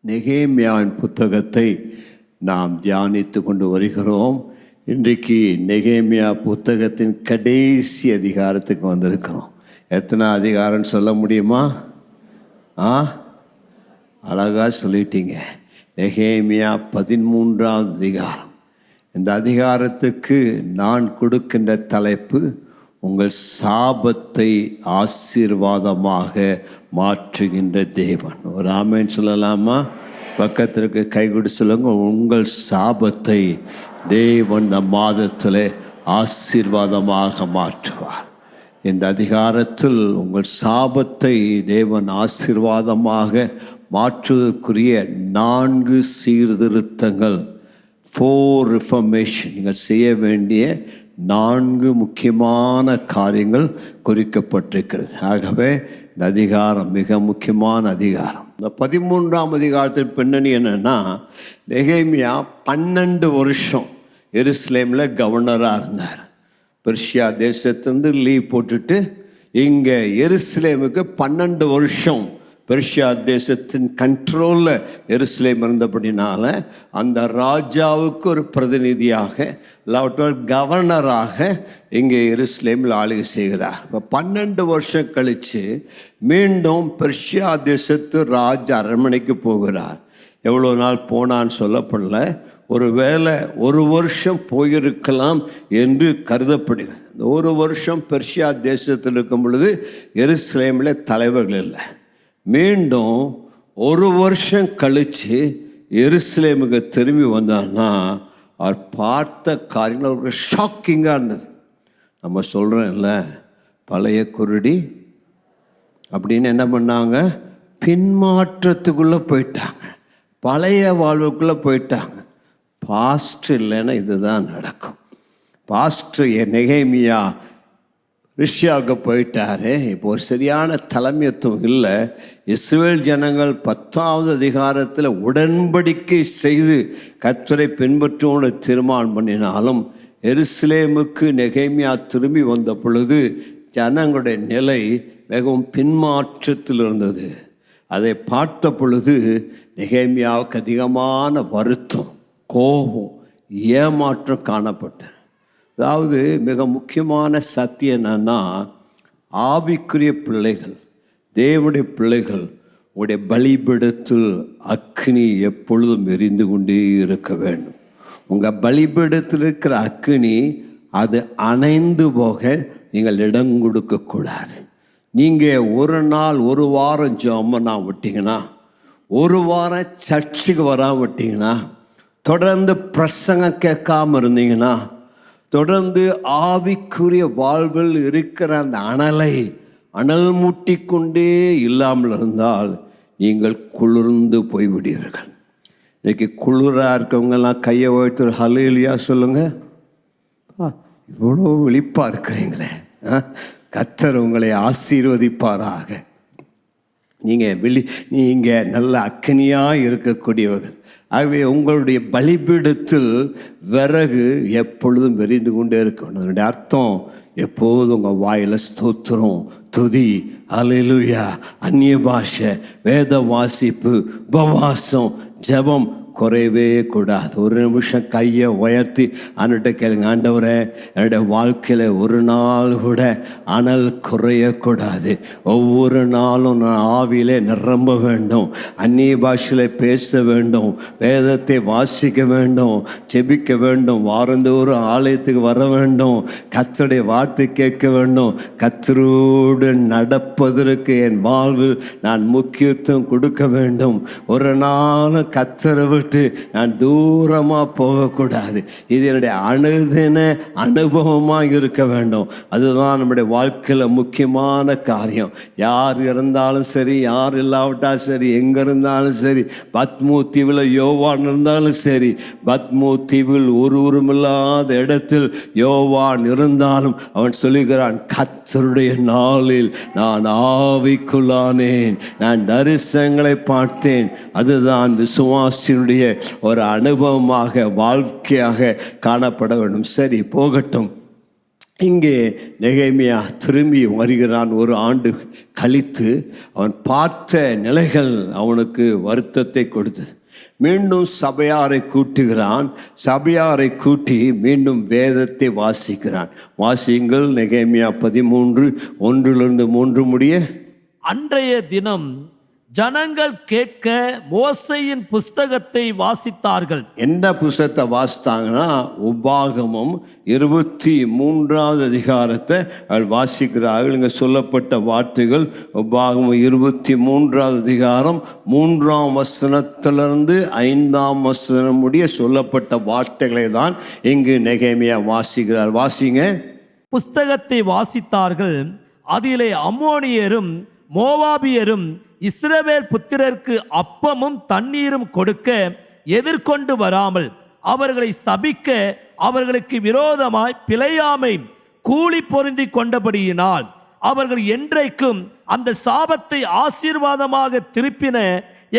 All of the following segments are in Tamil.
நெகேமியாவின் புத்தகத்தை நாம் தியானித்து கொண்டு வருகிறோம். இன்றைக்கு நெகேமியா புத்தகத்தின் கடைசி அதிகாரத்துக்கு வந்திருக்கிறோம். எத்தனை அதிகாரம்னு சொல்ல முடியுமா? அழகாக சொல்லிட்டீங்க. நெகேமியா 13ஆம் அதிகாரம். இந்த அதிகாரத்துக்கு நான் கொடுக்கின்ற தலைப்பு, உங்கள் சாபத்தை ஆசீர்வாதமாக மாற்றுகின்ற தேவன். ஒரு ஆமேன் சொல்லலாமா? பக்கத்திற்கு கைகொடு சொல்லுங்க. உங்கள் சாபத்தை தேவன் இந்த மாதத்தில் ஆசீர்வாதமாக மாற்றுவார். இந்த அதிகாரத்தில் உங்கள் சாபத்தை தேவன் ஆசீர்வாதமாக மாற்றுவதற்குரிய 4 சீர்திருத்தங்கள், 4 ரிஃபர்மேஷன், நீங்கள் செய்ய வேண்டிய 4 முக்கியமான காரியங்கள் குறிக்கப்பட்டிருக்கிறது. ஆகவே இந்த அதிகாரம் மிக முக்கியமான அதிகாரம். இந்த 13ஆம் அதிகாரத்தின் பின்னணி என்னன்னா, நெகேமியா 12 வருஷம் எருசலேமில் கவர்னராக இருந்தார். பெர்ஷியா தேசத்திலிருந்து லீவ் போட்டுட்டு இங்கே எருசலேமுக்கு 12 வருஷம் பெர்ஷியா தேசத்தின் கண்ட்ரோலில் எருசலேம் இருந்தபடினால அந்த ராஜாவுக்கு ஒரு பிரதிநிதியாக, கவர்னராக இங்கே எருசலேமில் ஆளுகை செய்கிறார். இப்போ 12 வருஷம் கழித்து மீண்டும் பெர்ஷியா தேசத்து ராஜ அரண்மனைக்கு போகிறார். எவ்வளோ நாள் போனான்னு சொல்லப்படல, ஒருவேளை 1 வருஷம் போயிருக்கலாம் என்று கருதப்படுகிறது. இந்த 1 வருஷம் பெர்ஷியா தேசத்தில் இருக்கும் பொழுது எருசலேமில் தலைவர்கள் இல்லை. மீண்டும் 1 வருஷம் கழித்து எருசலேமுக்கு திரும்பி வந்தான்னா அவர் பார்த்த காரியங்கள் ஒரு ஷாக்கிங்காக இருந்தது. நம்ம சொல்கிறோம் இல்லை, பழைய குருடி அப்படின்னு என்ன பண்ணாங்க, பின்மாற்றத்துக்குள்ளே போயிட்டாங்க, பழைய வாழ்வுக்குள்ளே போயிட்டாங்க. பாஸ்ட் இல்லைன்னா இதுதான் நடக்கும். பாஸ்ட் நெகேமியா ருஷ்யாவுக்கு போயிட்டாரு. இப்போ ஒரு சரியான தலைமைத்துவம் இல்லை. இஸ்ரவேல் ஜனங்கள் 10ஆவது அதிகாரத்தில் உடன்படிக்கை செய்து கர்த்தரை பின்பற்றோடு தீர்மானம் பண்ணினாலும் எருசலேமுக்கு நெகேமியா திரும்பி வந்த பொழுது ஜனங்களுடைய நிலை மிகவும் பின்மாற்றத்தில் இருந்தது. அதை பார்த்த பொழுது நெகேமியாவுக்கு அதிகமான வருத்தம், கோபம், ஏமாற்றம் காணப்பட்டது. அதாவது மிக முக்கியமான சத்தியம் என்னன்னா, ஆவிக்குரிய பிள்ளைகள், தேவனுடைய பிள்ளைகள், உடைய பலிபீடத்தில் அக்கினி எப்பொழுதும் எரிந்து கொண்டே இருக்க வேண்டும். உங்கள் பலிபீடத்தில் இருக்கிற அக்கினி அது அணைந்து போக நீங்கள் இடம் கொடுக்கக்கூடாது. நீங்கள் ஒரு நாள் 1 வாரம் ஜெபம் விட்டீங்கன்னா, 1 வாரம் சர்ச்சுக்கு வராமல் விட்டீங்கன்னா, தொடர்ந்து பிரசங்கம் கேட்காமல் இருந்தீங்கன்னா, தொடர்ந்து ஆவிக்குரிய வாழ்வில் இருக்கிற அந்த அனல் மூட்டிக்கொண்டே இல்லாமல் இருந்தால் நீங்கள் குளிர்ந்து போய்விடுவீர்கள். இன்னைக்கு குளிராக இருக்கவங்கெல்லாம் கையை உயர்த்து ஹல்லேலூயா சொல்லுங்க. இவ்வளோ விழிப்பாக இருக்கிறீங்களே, கர்த்தர் உங்களை ஆசீர்வதிப்பாராக. நீங்கள் நல்ல அக்கினியாக இருக்கக்கூடியவர்கள். ஆகவே உங்களுடைய பலிபீடத்தில் விறகு எப்பொழுதும் எரிந்து கொண்டே இருக்கணும். அதனுடைய அர்த்தம், எப்போதும் உங்கள் வாயில் ஸ்தோத்திரம், துதி, அல்லேலூயா, அந்நிய பாஷை, வேத வாசிப்பு, உபவாசம், ஜெபம் குறையவே கூடாது. 1 நிமிஷம் கையை உயர்த்தி அன்னிட்ட கேளுங்க, ஆண்டவரே என்னுடைய வாழ்க்கையில் 1 நாள் கூட அனல் குறையக்கூடாது. ஒவ்வொரு நாளும் நான் ஆவியிலே நிரம்ப வேண்டும், அந்நிய பாஷையில் பேச வேண்டும், வேதத்தை வாசிக்க வேண்டும், ஜெபிக்க வேண்டும், வாரந்தோறும் ஆலயத்துக்கு வர வேண்டும், கர்த்தருடைய வார்த்தை கேட்க வேண்டும், கர்த்தரோடு நடப்பதற்கு என் வாழ்வில் நான் முக்கியத்துவம் கொடுக்க வேண்டும். ஒரு நாளும் கர்த்தரை விட்டு நான் தூரமாக போகக்கூடாது. இது என்னுடைய அனுதின அனுபவமாக இருக்க வேண்டும். அதுதான் நம்முடைய வாழ்க்கையில் முக்கியமான காரியம். யார் இருந்தாலும் சரி, யார் இல்லாவிட்டாலும் சரி, எங்கே இருந்தாலும் சரி, பத்மூ தீவில் யோவான் இருந்தாலும் சரி, பத்மூ தீவில் ஒருவருமில்லாத இடத்தில் யோவான் இருந்தாலும் அவன் சொல்லுகிறான், கர்த்தருடைய நாளில் நான் ஆவிக்குள்ளானேன், நான் தரிசனங்களை பார்த்தேன். அதுதான் விசுவாசியினுடைய ஒரு அனுபவமாக, வாழ்க்கையாக காணப்பட வேண்டும். சரி, போகட்டும். இங்கே நெகேமியா திரும்பி வருகிறான். ஒரு ஆண்டு கழித்து அவன் பார்த்த நிலைகள் அவனுக்கு வருத்தத்தை கொடுத்தது. மீண்டும் சபையாரை கூட்டுகிறான். சபையாரை கூட்டி மீண்டும் வேதத்தை வாசிக்கிறான். வாசியுங்கள், நெகேமியா 13:1-3 முடிய. அன்றைய தினம் ஜனங்கள் கேட்க மோசேயின் புஸ்தகத்தை வாசித்தார்கள். என்ன புஸ்தகத்தை வாசித்தாங்கன்னா, உபாகமம் 23வது அதிகாரத்தை வாசிக்கிறார்கள். இங்கே சொல்லப்பட்ட வார்த்தைகள் உபாகமம் 23வது அதிகாரம் 3ஆம் வசனத்திலிருந்து 5ஆம் வசனம் முடிய சொல்லப்பட்ட வார்த்தைகளை தான் இங்கு நெகேமியா வாசிக்கிறார். வாசிங்க. புஸ்தகத்தை வாசித்தார்கள். அதிலே அம்மோனியரும் மோவாபியரும் இஸ்ரவேல் புத்திரருக்கு அப்பமும் தண்ணீரும் கொடுக்க எதிர்கொண்டு வராமல் அவர்களை சபிக்க அவர்களுக்கு விரோதமாய் பிழையாமை கூலி பொருந்தி கொண்டபடியினால் அவர்கள் என்றைக்கும் அந்த சாபத்தை ஆசீர்வாதமாக திருப்பின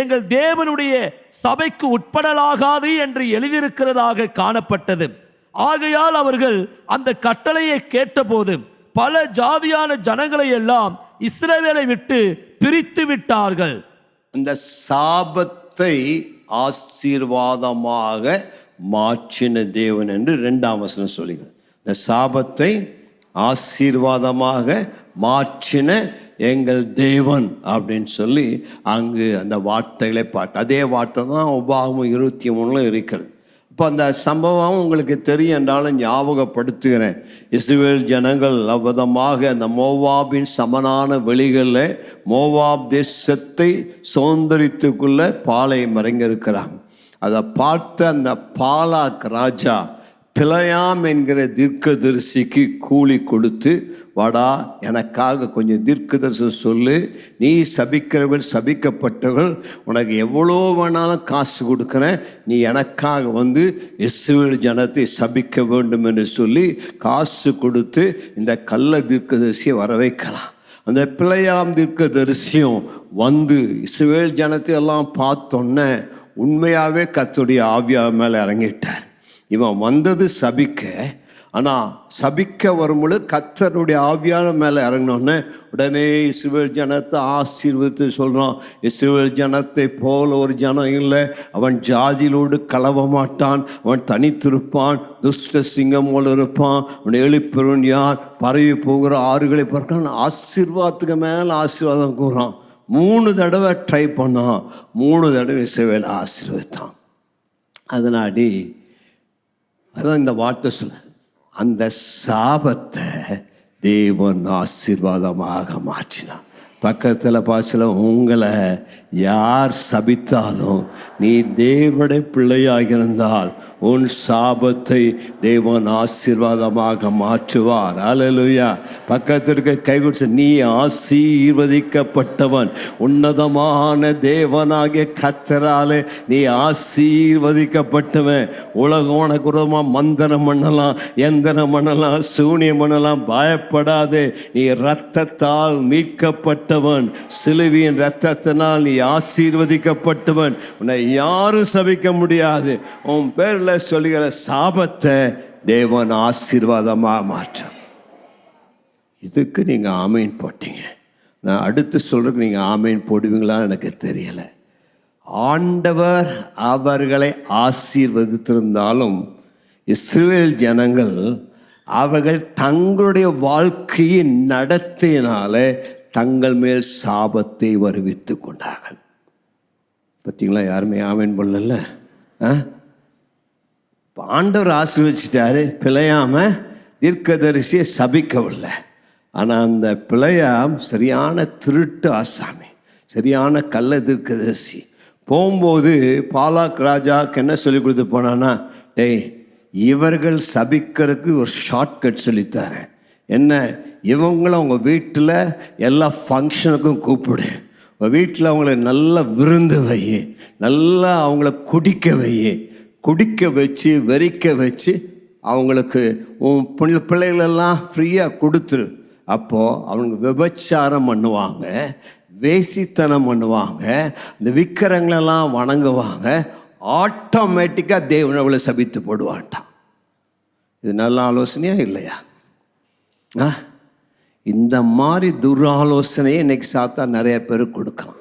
எங்கள் தேவனுடைய சபைக்கு உட்படலாகாது என்று எழுதியிருக்கிறதாக காணப்பட்டது. ஆகையால் அவர்கள் அந்த கட்டளையை கேட்டபோது பல ஜாதியான ஜனங்களை எல்லாம் இஸ்ரவேலை விட்டு பிரித்து விட்டார்கள். அந்த சாபத்தை ஆசீர்வாதமாக மாற்றின தேவன் என்று 2ஆம் வசனம் சொல்லுகிறது. இந்த சாபத்தை ஆசீர்வாதமாக மாற்றின எங்கள் தேவன் அப்படின்னு சொல்லி அங்கு அந்த வார்த்தைகளை அதே வார்த்தை தான் உபாகமம் 23 இருக்கிறது. இப்போ அந்த சம்பவம் உங்களுக்கு தெரியும் என்றாலும் ஞாபகப்படுத்துகிறேன். இஸ்ரவேல் ஜனங்கள் அவ்விதமாக அந்த மோவாபின் சமனான வெளிகளில் மோவாப் தேசத்தை சுதந்திரித்துக்குள்ள பாளையம் இறங்கியிருக்கிறாங்க. அதை பார்த்த அந்த பாலாக் ராஜா பிழையாம் என்கிற தீர்க்கதரிசிக்கு கூலி கொடுத்து, வாடா எனக்காக கொஞ்சம் தீர்க்கதரிசனம் சொல்லு, நீ சபிக்கிறவள் சபிக்கப்பட்டவர்கள், உனக்கு எவ்வளோ வேணாலும் காசு கொடுக்குறேன், நீ எனக்காக வந்து இஸ்ரவேல் ஜனத்தை சபிக்க வேண்டும் என்று சொல்லி காசு கொடுத்து இந்த கள்ள தீர்க்கதரிசியை வர வைக்கலாம். அந்த பிழையாம் தீர்க்கதரிசியும் வந்து இஸ்ரவேல் ஜனத்தை எல்லாம் பார்த்தோன்னே உண்மையாகவே கர்த்தருடைய ஆவியார் மேலே இறங்கிட்டார். இவன் வந்தது சபிக்க, ஆனால் சபிக்க வரும்பொழுது கர்த்தருடைய ஆவியான மேலே இறங்கினோடனே உடனே இஸ்ரவேல் ஜனத்தை ஆசீர்வதித்து சொல்கிறான். இஸ்ரவேல் ஜனத்தை போல ஒரு ஜனம் இல்லை, அவன் ஜாதியிலோடு கலவ மாட்டான், அவன் தனித்திருப்பான், துஷ்ட சிங்கம் போல இருப்பான், அவன் எழுப்பவன் யார், பரவி போகிற ஆறுகளை பார்க்கிறான். ஆசீர்வாதத்துக்கு மேலே ஆசீர்வாதம் கூறான். 3 தடவை ட்ரை பண்ணான், 3 தடவை இஸ்ரவேல் ஆசீர்வதித்தான். அதனாடி அதான் இந்த வார்த்தை சொல்ல, அந்த சாபத்தை தேவன் ஆசீர்வாதமாக மாற்றினான். பக்கத்தில் பாசல, உங்களை யார் சபித்தாலும் நீ தேவனுடைய பிள்ளையாக இருந்தால் உன் சாபத்தை தேவன் ஆசீர்வாதமாக மாற்றுவார். அல்லேலூயா. பக்கத்திற்கு கைகுடிச்சு, நீ ஆசீர்வதிக்கப்பட்டவன், உன்னதமான தேவனாகிய கர்த்தராலே நீ ஆசீர்வதிக்கப்பட்டவன். உலகம் உனக்கு விரோதமாக மந்திரம் பண்ணலாம், எந்திரம் பண்ணலாம், சூனியம் பண்ணலாம், பயப்படாதே. நீ இரத்தத்தால் மீட்கப்பட்டவன், சிலுவையின் இரத்தத்தினால் நீ ஆசீர்வதிக்கப்பட்டவன். உன்னை யாரும் சபிக்க முடியாது. உன் பேரில் சொல்லுகிற சாபத்தை தேவன் ஆசீர்வாதமாக மாற்றும். இதுக்கு நீங்கள் ஆமீன் போட்டீங்க. நான் அடுத்து சொல்றதுக்கு நீங்கள் ஆமீன் போடுவீங்களான்னு எனக்கு தெரியலை. ஆண்டவர் அவர்களை ஆசீர்வதித்திருந்தாலும் இஸ்ரவேல் ஜனங்கள் அவர்கள் தங்களுடைய வாழ்க்கையின் நடத்தினால தங்கள் மேல் சாபத்தை வருவித்து கொண்டார்கள். பார்த்தீங்களா, யாருமே ஆமீன் பண்ணல. ஆண்டவர் ஆசீர்வதிச்சிட்டாரு, பிழையாம தீர்க்கதரிசியை சபிக்கவில்லை. ஆனால் அந்த பிழையாம் சரியான திருட்டு ஆசாமி, சரியான கள்ள தீர்க்கதரிசி. போகும்போது பாலாக் ராஜாவுக்கு என்ன சொல்லி கொடுத்து போனான்னா, டேய் இவர்கள் சபிக்கிறதுக்கு ஒரு ஷார்ட்கட் சொல்லித்தாரேன். என்ன, இவங்கள அவங்க வீட்டில் எல்லா ஃபங்க்ஷனுக்கும் கூப்பிடு, உங்கள் வீட்டில் அவங்கள நல்லா விருந்து வை, நல்லா அவங்கள குடிக்க வை, குடிக்க வச்சு வெறிக்க வச்சு அவங்களுக்கு உன் பிள்ளைகளெல்லாம் ஃப்ரீயாக கொடுத்துரு. அப்போது அவங்க விபச்சாரம் பண்ணுவாங்க, வேசித்தனம் பண்ணுவாங்க, இந்த விக்கிரங்களெல்லாம் வணங்குவாங்க. ஆட்டோமேட்டிக்காக தேவன் அவளை சபித்து போடுவான்ட்டான். இது நல்ல ஆலோசனையா இல்லையா? இந்த மாதிரி துராலோசனையை இன்னைக்கு சாத்தான் நிறைய பேர் கொடுக்குறான்.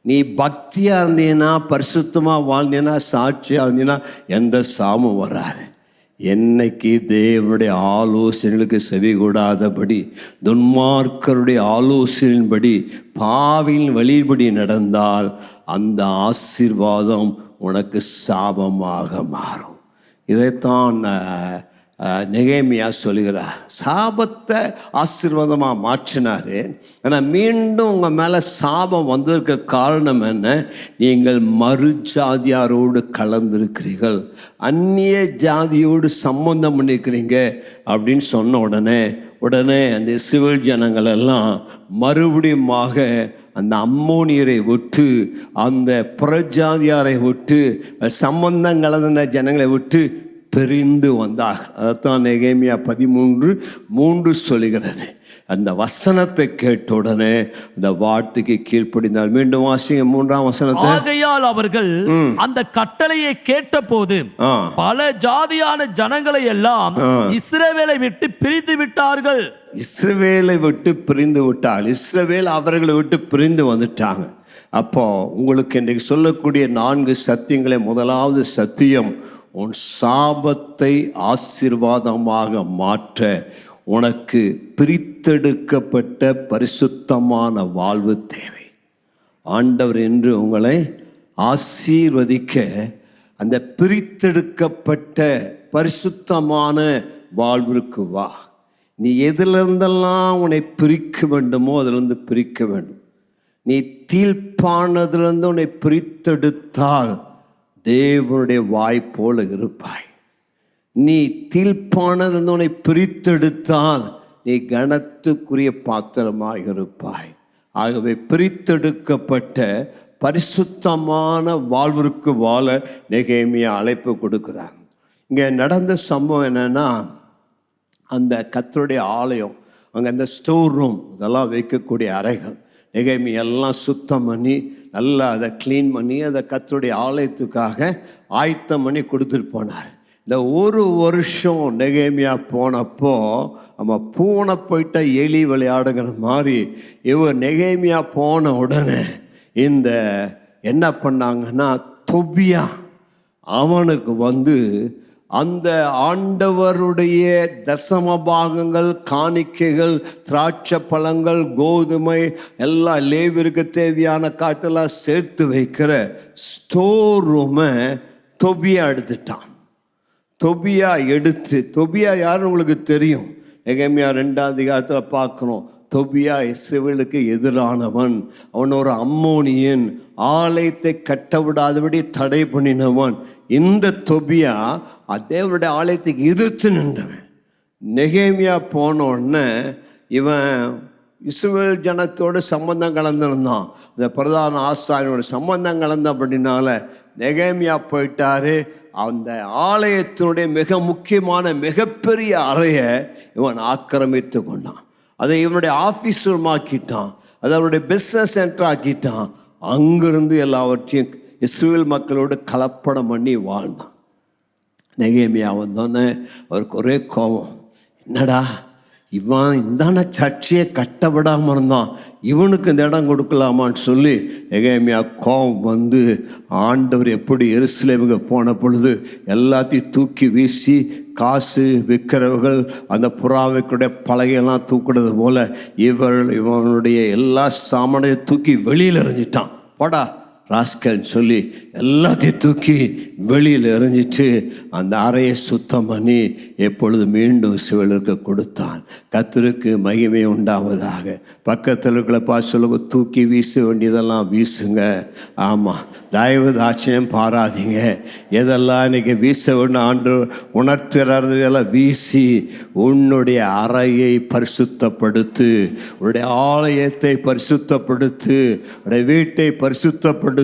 நீ பக்தியாக இருந்தீன்னா, பரிசுத்தமாக வாழ்ந்தீன்னா, சாட்சியாக இருந்தீன்னா எந்த சாமும் வராது. என்னைக்கு தேவனுடைய ஆலோசனைகளுக்கு செவி கூடாதபடி, துன்மார்க்கருடைய ஆலோசனையின்படி, பாவியின் வழிபடி நடந்தால் அந்த ஆசீர்வாதம் உனக்கு சாபமாக மாறும். இதைத்தான் நெகேமியா சொல்லுகிறார். சாபத்தை ஆசீர்வாதமாக மாற்றினார். ஆனால் மீண்டும் உங்கள் மேலே சாபம் வந்ததற்கு காரணம் என்ன? நீங்கள் மறு ஜாதியாரோடு கலந்திருக்கிறீர்கள், அந்நிய ஜாதியோடு சம்பந்தம் பண்ணியிருக்கிறீங்க அப்படின்னு சொன்ன உடனே அந்த இஸ்ரவேல் ஜனங்கள் எல்லாம் மறுபடியுமாக அந்த அம்மோனியரை விட்டு, அந்த புறஜாதியாரை விட்டு, சம்பந்தம் கலந்த ஜனங்களை விட்டு பிரிந்து வந்தார்கள். அதைத்தான் நெகேமியா 13:3 சொல்லுகிறது. அந்த வசனத்தை கேட்ட உடனே அந்த வார்த்தைக்கு கீழ்ப்படிந்தார். மீண்டும் வாசிங்க 3ஆம் வசனத்தை. ஆகையால் அவர்கள் அந்த கட்டளையை கேட்டபோது பல ஜாதியான ஜனங்களை எல்லாம் இஸ்ரவேலை விட்டு பிரிந்து விட்டார்கள். இஸ்ரவேலை விட்டு பிரிந்து விட்டால், இஸ்ரவேல் அவர்களை விட்டு பிரிந்து வந்துட்டாங்க. அப்போ உங்களுக்கு இன்றைக்கு சொல்லக்கூடிய 4 சத்தியங்களை, முதலாவது சத்தியம், உன் சாபத்தை ஆசீர்வாதமாக மாற்ற உனக்கு பிரித்தெடுக்கப்பட்ட பரிசுத்தமான வாழ்வு தேவை. ஆண்டவர் என்று உங்களை ஆசீர்வதிக்க அந்த பிரித்தெடுக்கப்பட்ட பரிசுத்தமான வாழ்விற்கு வா. நீ எதிலிருந்தெல்லாம் உன்னை பிரிக்க வேண்டுமோ அதிலிருந்து பிரிக்க வேண்டும். நீ தீர்ப்பானதிலிருந்து உன்னை பிரித்தெடுத்தால் தேவனுடைய வாய் போல இருப்பாய். நீ தீர்ப்பானதிலிருந்து உன்னை பிரித்தெடுத்தால் நீ கனத்துக்குரிய பாத்திரமாக இருப்பாய். ஆகவே பிரித்தெடுக்கப்பட்ட பரிசுத்தமான வாழ்விற்கு வாழ நெகேமியா அழைப்பு கொடுக்கிறார். இங்கே நடந்த சம்பவம் என்னன்னா, அந்த கர்த்தருடைய ஆலயம், அங்கே அந்த ஸ்டோர் ரூம், இதெல்லாம் வைக்கக்கூடிய அறைகள், நெகேமியா எல்லாம் சுத்தம் பண்ணி நல்லா அதை க்ளீன் பண்ணி அதை கர்த்தருடைய ஆலயத்துக்காக ஆயத்தம் பண்ணி கொடுத்துட்டு போனார். இந்த ஒரு வருஷம் நெகேமியா போனப்போ நம்ம பூனை போயிட்ட எலி விளையாடுங்கிற மாதிரி இவர் நெகேமியா போன உடனே இந்த என்ன பண்ணாங்கன்னா, தொபியா அவனுக்கு வந்து அந்த ஆண்டவருடைய தசம பாகங்கள், காணிக்கைகள், திராட்சை பழங்கள், கோதுமை எல்லாம் லேவியருக்கு தேவையான காட்டெல்லாம் சேர்த்து வைக்கிற ஸ்டோர் ரூமை தொபியா எடுத்துட்டான். தொபியா யாருன்னு உங்களுக்கு தெரியும். நெகேமியா 2ஆம் அதிகாரத்தில் பார்க்கணும். தொபியா இஸ்ரவேலுக்கு எதிரானவன், அவன் ஒரு அம்மோனியன், ஆலயத்தை கட்ட விடாதபடி தடை பண்ணினவன். இந்த தொபியா தேவனுடைய ஆலயத்துக்கு எதிர்த்து நின்றவன். நெகேமியா போன உடனே இவன் இஸ்ரவேல் ஜனத்தோடு சம்பந்தம் கலந்துருந்தான். இந்த பிரதான ஆசாரியனோட சம்பந்தம் கலந்தபடினால நெகேமியா போயிட்டாரு. அந்த ஆலயத்தினுடைய மிக முக்கியமான மிகப்பெரிய அறையை இவன் ஆக்கிரமித்து கொண்டான். அதை இவனுடைய ஆஃபீஸ் ரூமாக்கிட்டான், அதை அவருடைய பிஸ்னஸ் சென்டர் ஆக்கிட்டான். அங்கிருந்து எல்லாவற்றையும் இஸ்ரவேல் மக்களோடு கலப்படம் பண்ணி வாழ்ந்தான். நெகேமியா வந்தோன்னே அவருக்கு ஒரே கோபம். என்னடா இவன் இந்தான சர்ச்சையை கட்ட விடாமல் இருந்தான், இவனுக்கு இந்த இடம் கொடுக்கலாமான்னு சொல்லி நெகேமியா கோபம் வந்து, ஆண்டவர் எப்படி எருசலேமுக்கு போன பொழுது எல்லாத்தையும் தூக்கி வீசி காசு விற்கிறவர்கள் அந்த புறாவைக்குடைய பலகையெல்லாம் தூக்குறது போல இவனுடைய எல்லா சாமானையும் தூக்கி வெளியில் எறிஞ்சிட்டான். போடா ராஸ்கல்னு சொல்லி எல்லாத்தையும் தூக்கி வெளியில் எறிஞ்சிட்டு அந்த அறையை சுத்தம் பண்ணி எப்பொழுது மீண்டும் இஸ்ரவேலுக்கு கொடுத்தான். கர்த்தருக்கு மகிமை உண்டாவதாக. பக்கத்தில் இருக்கிற சொல்லுங்க, தூக்கி வீச வேண்டியதெல்லாம் வீசுங்க. ஆமாம், தயவு தாட்சியம் பாராதீங்க. எதெல்லாம் இன்னைக்கு வீச வேண்டும் ஆண்டு உணர்த்துறதெல்லாம் வீசி உன்னுடைய அறையை பரிசுத்தப்படுத்து, உன்னுடைய ஆலயத்தை பரிசுத்தப்படுத்து, உன்னுடைய வீட்டை பரிசுத்தப்படுத்து.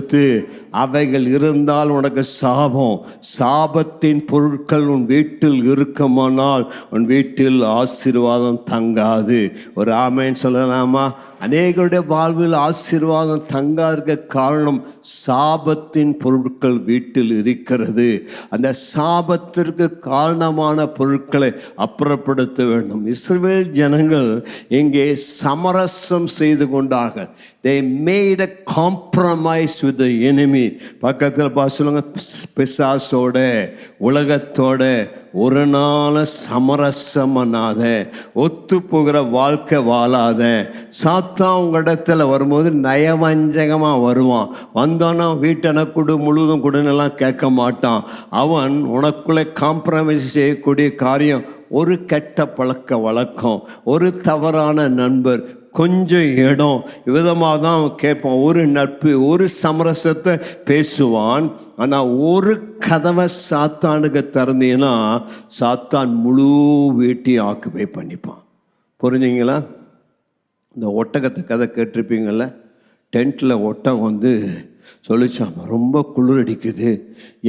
அவைகள் இருந்தால் உனக்கு சாபம். சாபத்தின் பொருட்கள் உன் வீட்டில் இருக்குமானால் உன் வீட்டில் ஆசீர்வாதம் தங்காது. ஒரு ஆமேன்னு சொல்லலாமா? அநேகருடைய வாழ்வில் ஆசீர்வாதம் தங்கா இருக்க காரணம் சாபத்தின் பொருட்கள் வீட்டில் இருக்கிறது. அந்த சாபத்திற்கு காரணமான பொருட்களை அப்புறப்படுத்த வேண்டும். இஸ்ரவேல் ஜனங்கள் இங்கே சமரசம் செய்து கொண்டார்கள். They made a compromise with the enemy. பக்கத்தில் சொல்லுங்க, பிசாசோட உலகத்தோட ஒரு நாள் சமரசம் பண்ணாத, ஒத்து போகிற வாழ்க்கை வாழாத. சாத்தான் உங்க இடத்துல வரும்போது நயவஞ்சகமாக வருவான். வந்தோன்னா வீட்டை கொடு, முழுவதும் கொடுன்னெல்லாம் கேட்க மாட்டான். அவன் உனக்குள்ளே காம்ப்ரமைஸ் செய்யக்கூடிய காரியம் ஒரு கெட்ட பழக்க வழக்கம், ஒரு தவறான நண்பர், கொஞ்சம் இடம், விதமாக தான் கேட்பான். ஒரு நட்பு, ஒரு சமரசத்தை பேசுவான். ஆனால் ஒரு கதவை சாத்தானுக்கு திறந்தீங்கன்னா சாத்தான் முழு வீட்டையும் ஆக்குபை பண்ணிப்பான். புரிஞ்சுங்களா? இந்த ஒட்டகத்தை கதை கேட்டிருப்பீங்கள்ல. டென்ட்டில் ஒட்டகம் சொல்லிச்சான், ரொம்ப குளிர் அடிக்குது,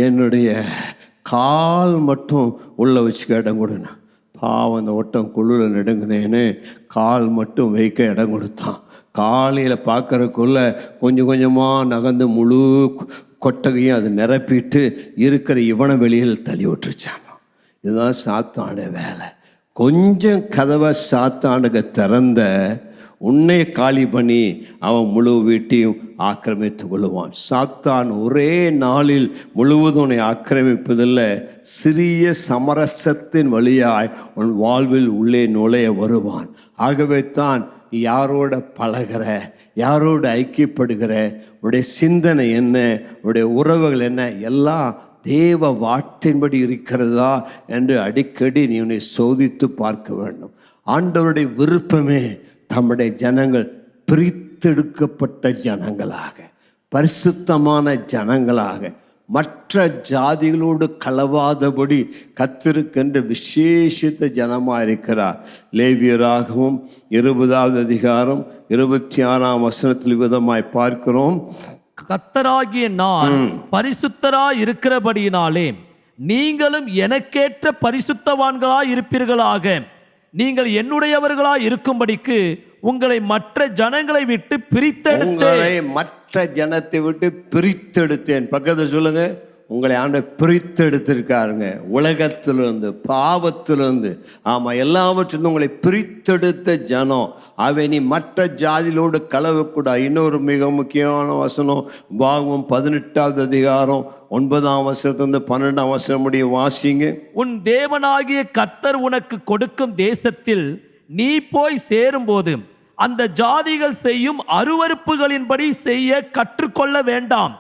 என்னுடைய கால் மட்டும் உள்ளே வச்சுக்க இடம் கொடுனா. பாவம், அந்த ஒட்டம் குளிரில் நடுங்குனேன்னு கால் மட்டும் வைக்க இடம் கொடுத்தான். காலையில் பார்க்குறக்குள்ள கொஞ்சம் கொஞ்சமாக நகர்ந்து முழு கொட்டகையும் அது நிரப்பிட்டு இருக்கிற இவனை வெளியில் தள்ளி விட்டுருச்சான். இதுதான் சாத்தானுடைய வேலை. கொஞ்சம் கதவை சாத்தானுக்கு திறந்த உன்னை காலி பண்ணி அவன் முழு வீட்டையும் ஆக்கிரமித்து கொள்ளுவான். சாத்தான் ஒரே நாளில் முழுவதும் உன்னை ஆக்கிரமிப்பதில்லை, சிறிய சமரசத்தின் வழியாய் உன் வாழ்வில் உள்ளே நுழைய வருவான். ஆகவே தான் யாரோட பழகிற, யாரோடு ஐக்கியப்படுகிற, உடைய சிந்தனை என்ன, உடைய உறவுகள் என்ன, எல்லாம் தேவ வார்த்தையின்படி இருக்கிறதா என்று அடிக்கடி நீ உன்னை சோதித்து பார்க்க வேண்டும். ஆண்டவருடைய விருப்பமே தம்முடைய ஜனங்கள் பிரித்தெடுக்கப்பட்ட ஜனங்களாக, பரிசுத்தமான ஜனங்களாக, மற்ற ஜாதிகளோடு கலவாதபடி கர்த்தருக்கென்று விசேஷித்த ஜனமாக இருக்கிறார். லேவியராகவும் 20வது அதிகாரம் 26ஆம் வசனத்தில் விதமாய் பார்க்கிறோம், கர்த்தராகிய நான் பரிசுத்தராய் இருக்கிறபடியினாலே நீங்களும் எனக்கேற்ற பரிசுத்தவான்களாய் இருப்பீர்களாக. நீங்கள் என்னுடையவர்களாய் இருக்கும்படிக்கு உங்களை மற்ற ஜனங்களை விட்டு பிரித்தெடுத்தேன். மற்ற ஜனத்தை விட்டு பிரித்தெடுத்தேன். பக்கத்தில் சொல்லுங்க, உங்களை ஆண்டவர் பிரித்தெடுத்திருக்காருங்க. உலகத்திலிருந்து, பாவத்திலிருந்து, ஆமாம், எல்லாவற்றிலிருந்து உங்களை பிரித்தெடுத்த ஜனம். அவை நீ மற்ற ஜாதிகளோடு கலவக்கூடாது. இன்னொரு மிக முக்கியமான வசனம், பாகம் 18வது அதிகாரம் 9ஆம் வசனத்திலிருந்து 12ஆம் வசனம் முடிய வாசிங்க. உன் தேவனாகிய கர்த்தர் உனக்கு கொடுக்கும் தேசத்தில் நீ போய் சேரும்போது அந்த ஜாதிகள் செய்யும் அருவருப்புகளின்படி செய்ய கற்றுக்கொள்ள வேண்டாம்.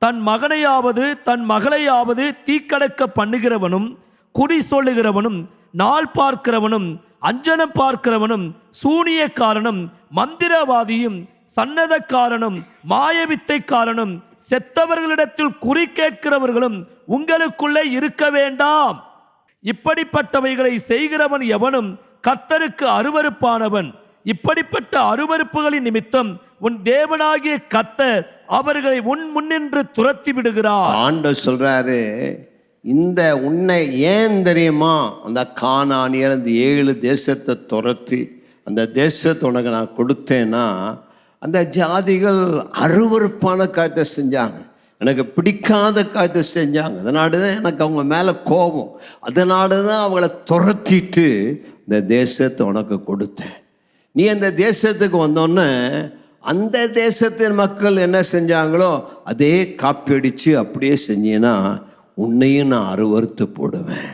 தன் மகனையாவது தன் மகளையாவது தீக்கடக்க பண்ணுகிறவனும், குடி சொல்லுகிறவனும், நாள் பார்க்கிறவனும், அஞ்சனம் பார்க்கிறவனும், சூனியக்காரனும், மந்திரவாதியும், சன்னதக்காரனும், மாயவித்தைக்காரனும், செத்தவர்களிடத்தில் குறி கேட்கிறவர்களும் உங்களுக்குள்ளே இருக்க வேண்டாம். இப்படிப்பட்டவைகளை செய்கிறவன் எவனும் கர்த்தருக்கு அருவருப்பானவன். இப்படிப்பட்ட அருவருப்புகளின் நிமித்தம் உன் தேவனாகிய கர்த்தர் அவர்களை உன் முன்னின்று துரத்தி விடுகிறார். ஆண்டவர் சொல்றாரு, இந்த உன்னை ஏன் தெரியுமா அந்த கானானியர் அந்த 7 தேசத்தை துரத்தி அந்த தேசத்தை உனக்கு நான் கொடுத்தேன்னா, அந்த ஜாதிகள் அருவருப்பான காரியத்தை செஞ்சாங்க, எனக்கு பிடிக்காத காரியத்தை செஞ்சாங்க. அதனால தான் எனக்கு அவங்க மேலே கோபம். அதனால தான் அவங்கள துரத்திட்டு இந்த தேசத்தை உனக்கு கொடுத்தேன். நீ அந்த தேசத்துக்கு வந்தோன்னே அந்த தேசத்தின் மக்கள் என்ன செஞ்சாங்களோ அதே காப்பி அடித்து அப்படியே செஞ்சீன்னா உன்னையும் நான் அருவறுத்து போடுவேன்.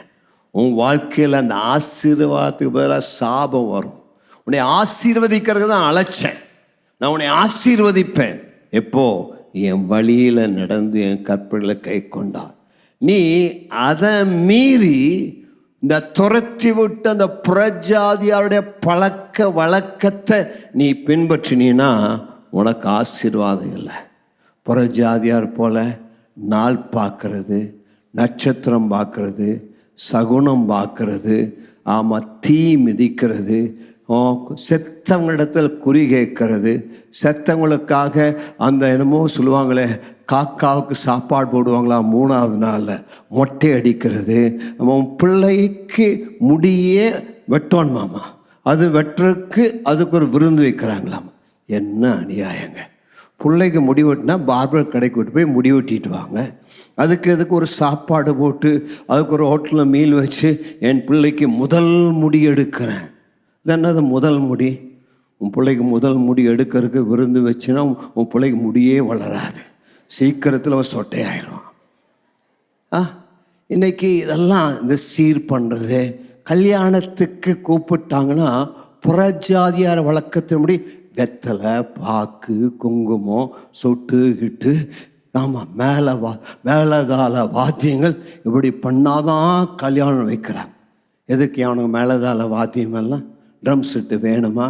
உன் வாழ்க்கையில் அந்த ஆசீர்வாதத்துக்கு பதிலாக சாபம் வரும். உன்னை ஆசீர்வதிக்கிறது தான் அழைச்சேன். நான் உன்னை ஆசீர்வதிப்பேன். எப்போ? என் வழியில் நடந்து என் கற்பனைகளை கை கொண்டார். நீ அதை மீறி இந்த துரத்தி விட்டு அந்த புறஜாதியாருடைய பழக்க வழக்கத்தை நீ பின்பற்றினா உனக்கு ஆசீர்வாதம் இல்லை. புறஜாதியார் போல நாள் பார்க்கறது, நட்சத்திரம் பார்க்கறது, சகுனம் பார்க்கறது, ஆமாம், தீ மிதிக்கிறது, செத்தவங்களிடத்தில் குறி கேட்கறது, செத்தவங்களுக்காக அந்த என்னமோ சொல்லுவாங்களே, காக்காவுக்கு சாப்பாடு போடுவாங்களா 3வது நாளில், மொட்டை அடிக்கிறது, அவன் பிள்ளைக்கு முடியே வெட்டோன் மாமா, அது வெட்டுறதுக்கு அதுக்கு ஒரு விருந்து வைக்கிறாங்களாம். என்ன அநியாயங்க! பிள்ளைக்கு முடி வெட்டினா பார்பர் கடைக்கு விட்டு போய் முடி வெட்டிட்டு வாங்க. அதுக்கு ஒரு சாப்பாடு போட்டு அதுக்கு ஒரு ஹோட்டலில் மீல் வச்சு என் பிள்ளைக்கு முதல் முடி எடுக்கிறேன். இது என்னது முதல் முடி? உன் பிள்ளைக்கு முதல் முடி எடுக்கிறதுக்கு விருந்து வச்சுன்னா உன் பிள்ளைக்கு முடியே வளராது, சீக்கிரத்தில் அவன் சொட்டையாயிரும். இன்னைக்கு இதெல்லாம் இந்த சீர் பண்ணுறது, கல்யாணத்துக்கு கூப்பிட்டாங்கன்னா புறஜாதியார் வழக்கத்தின்படி வெத்தலை, பாக்கு, குங்குமம், சொட்டு கிட்டு, ஆமாம், மேலதாள வாத்தியங்கள் இப்படி பண்ணாதான் கல்யாணம் வைக்கிறாங்க. எதுக்கு அவனுக்கு மேலதாள வாத்தியமெல்லாம்? ட்ரம் செட்டு வேணுமா?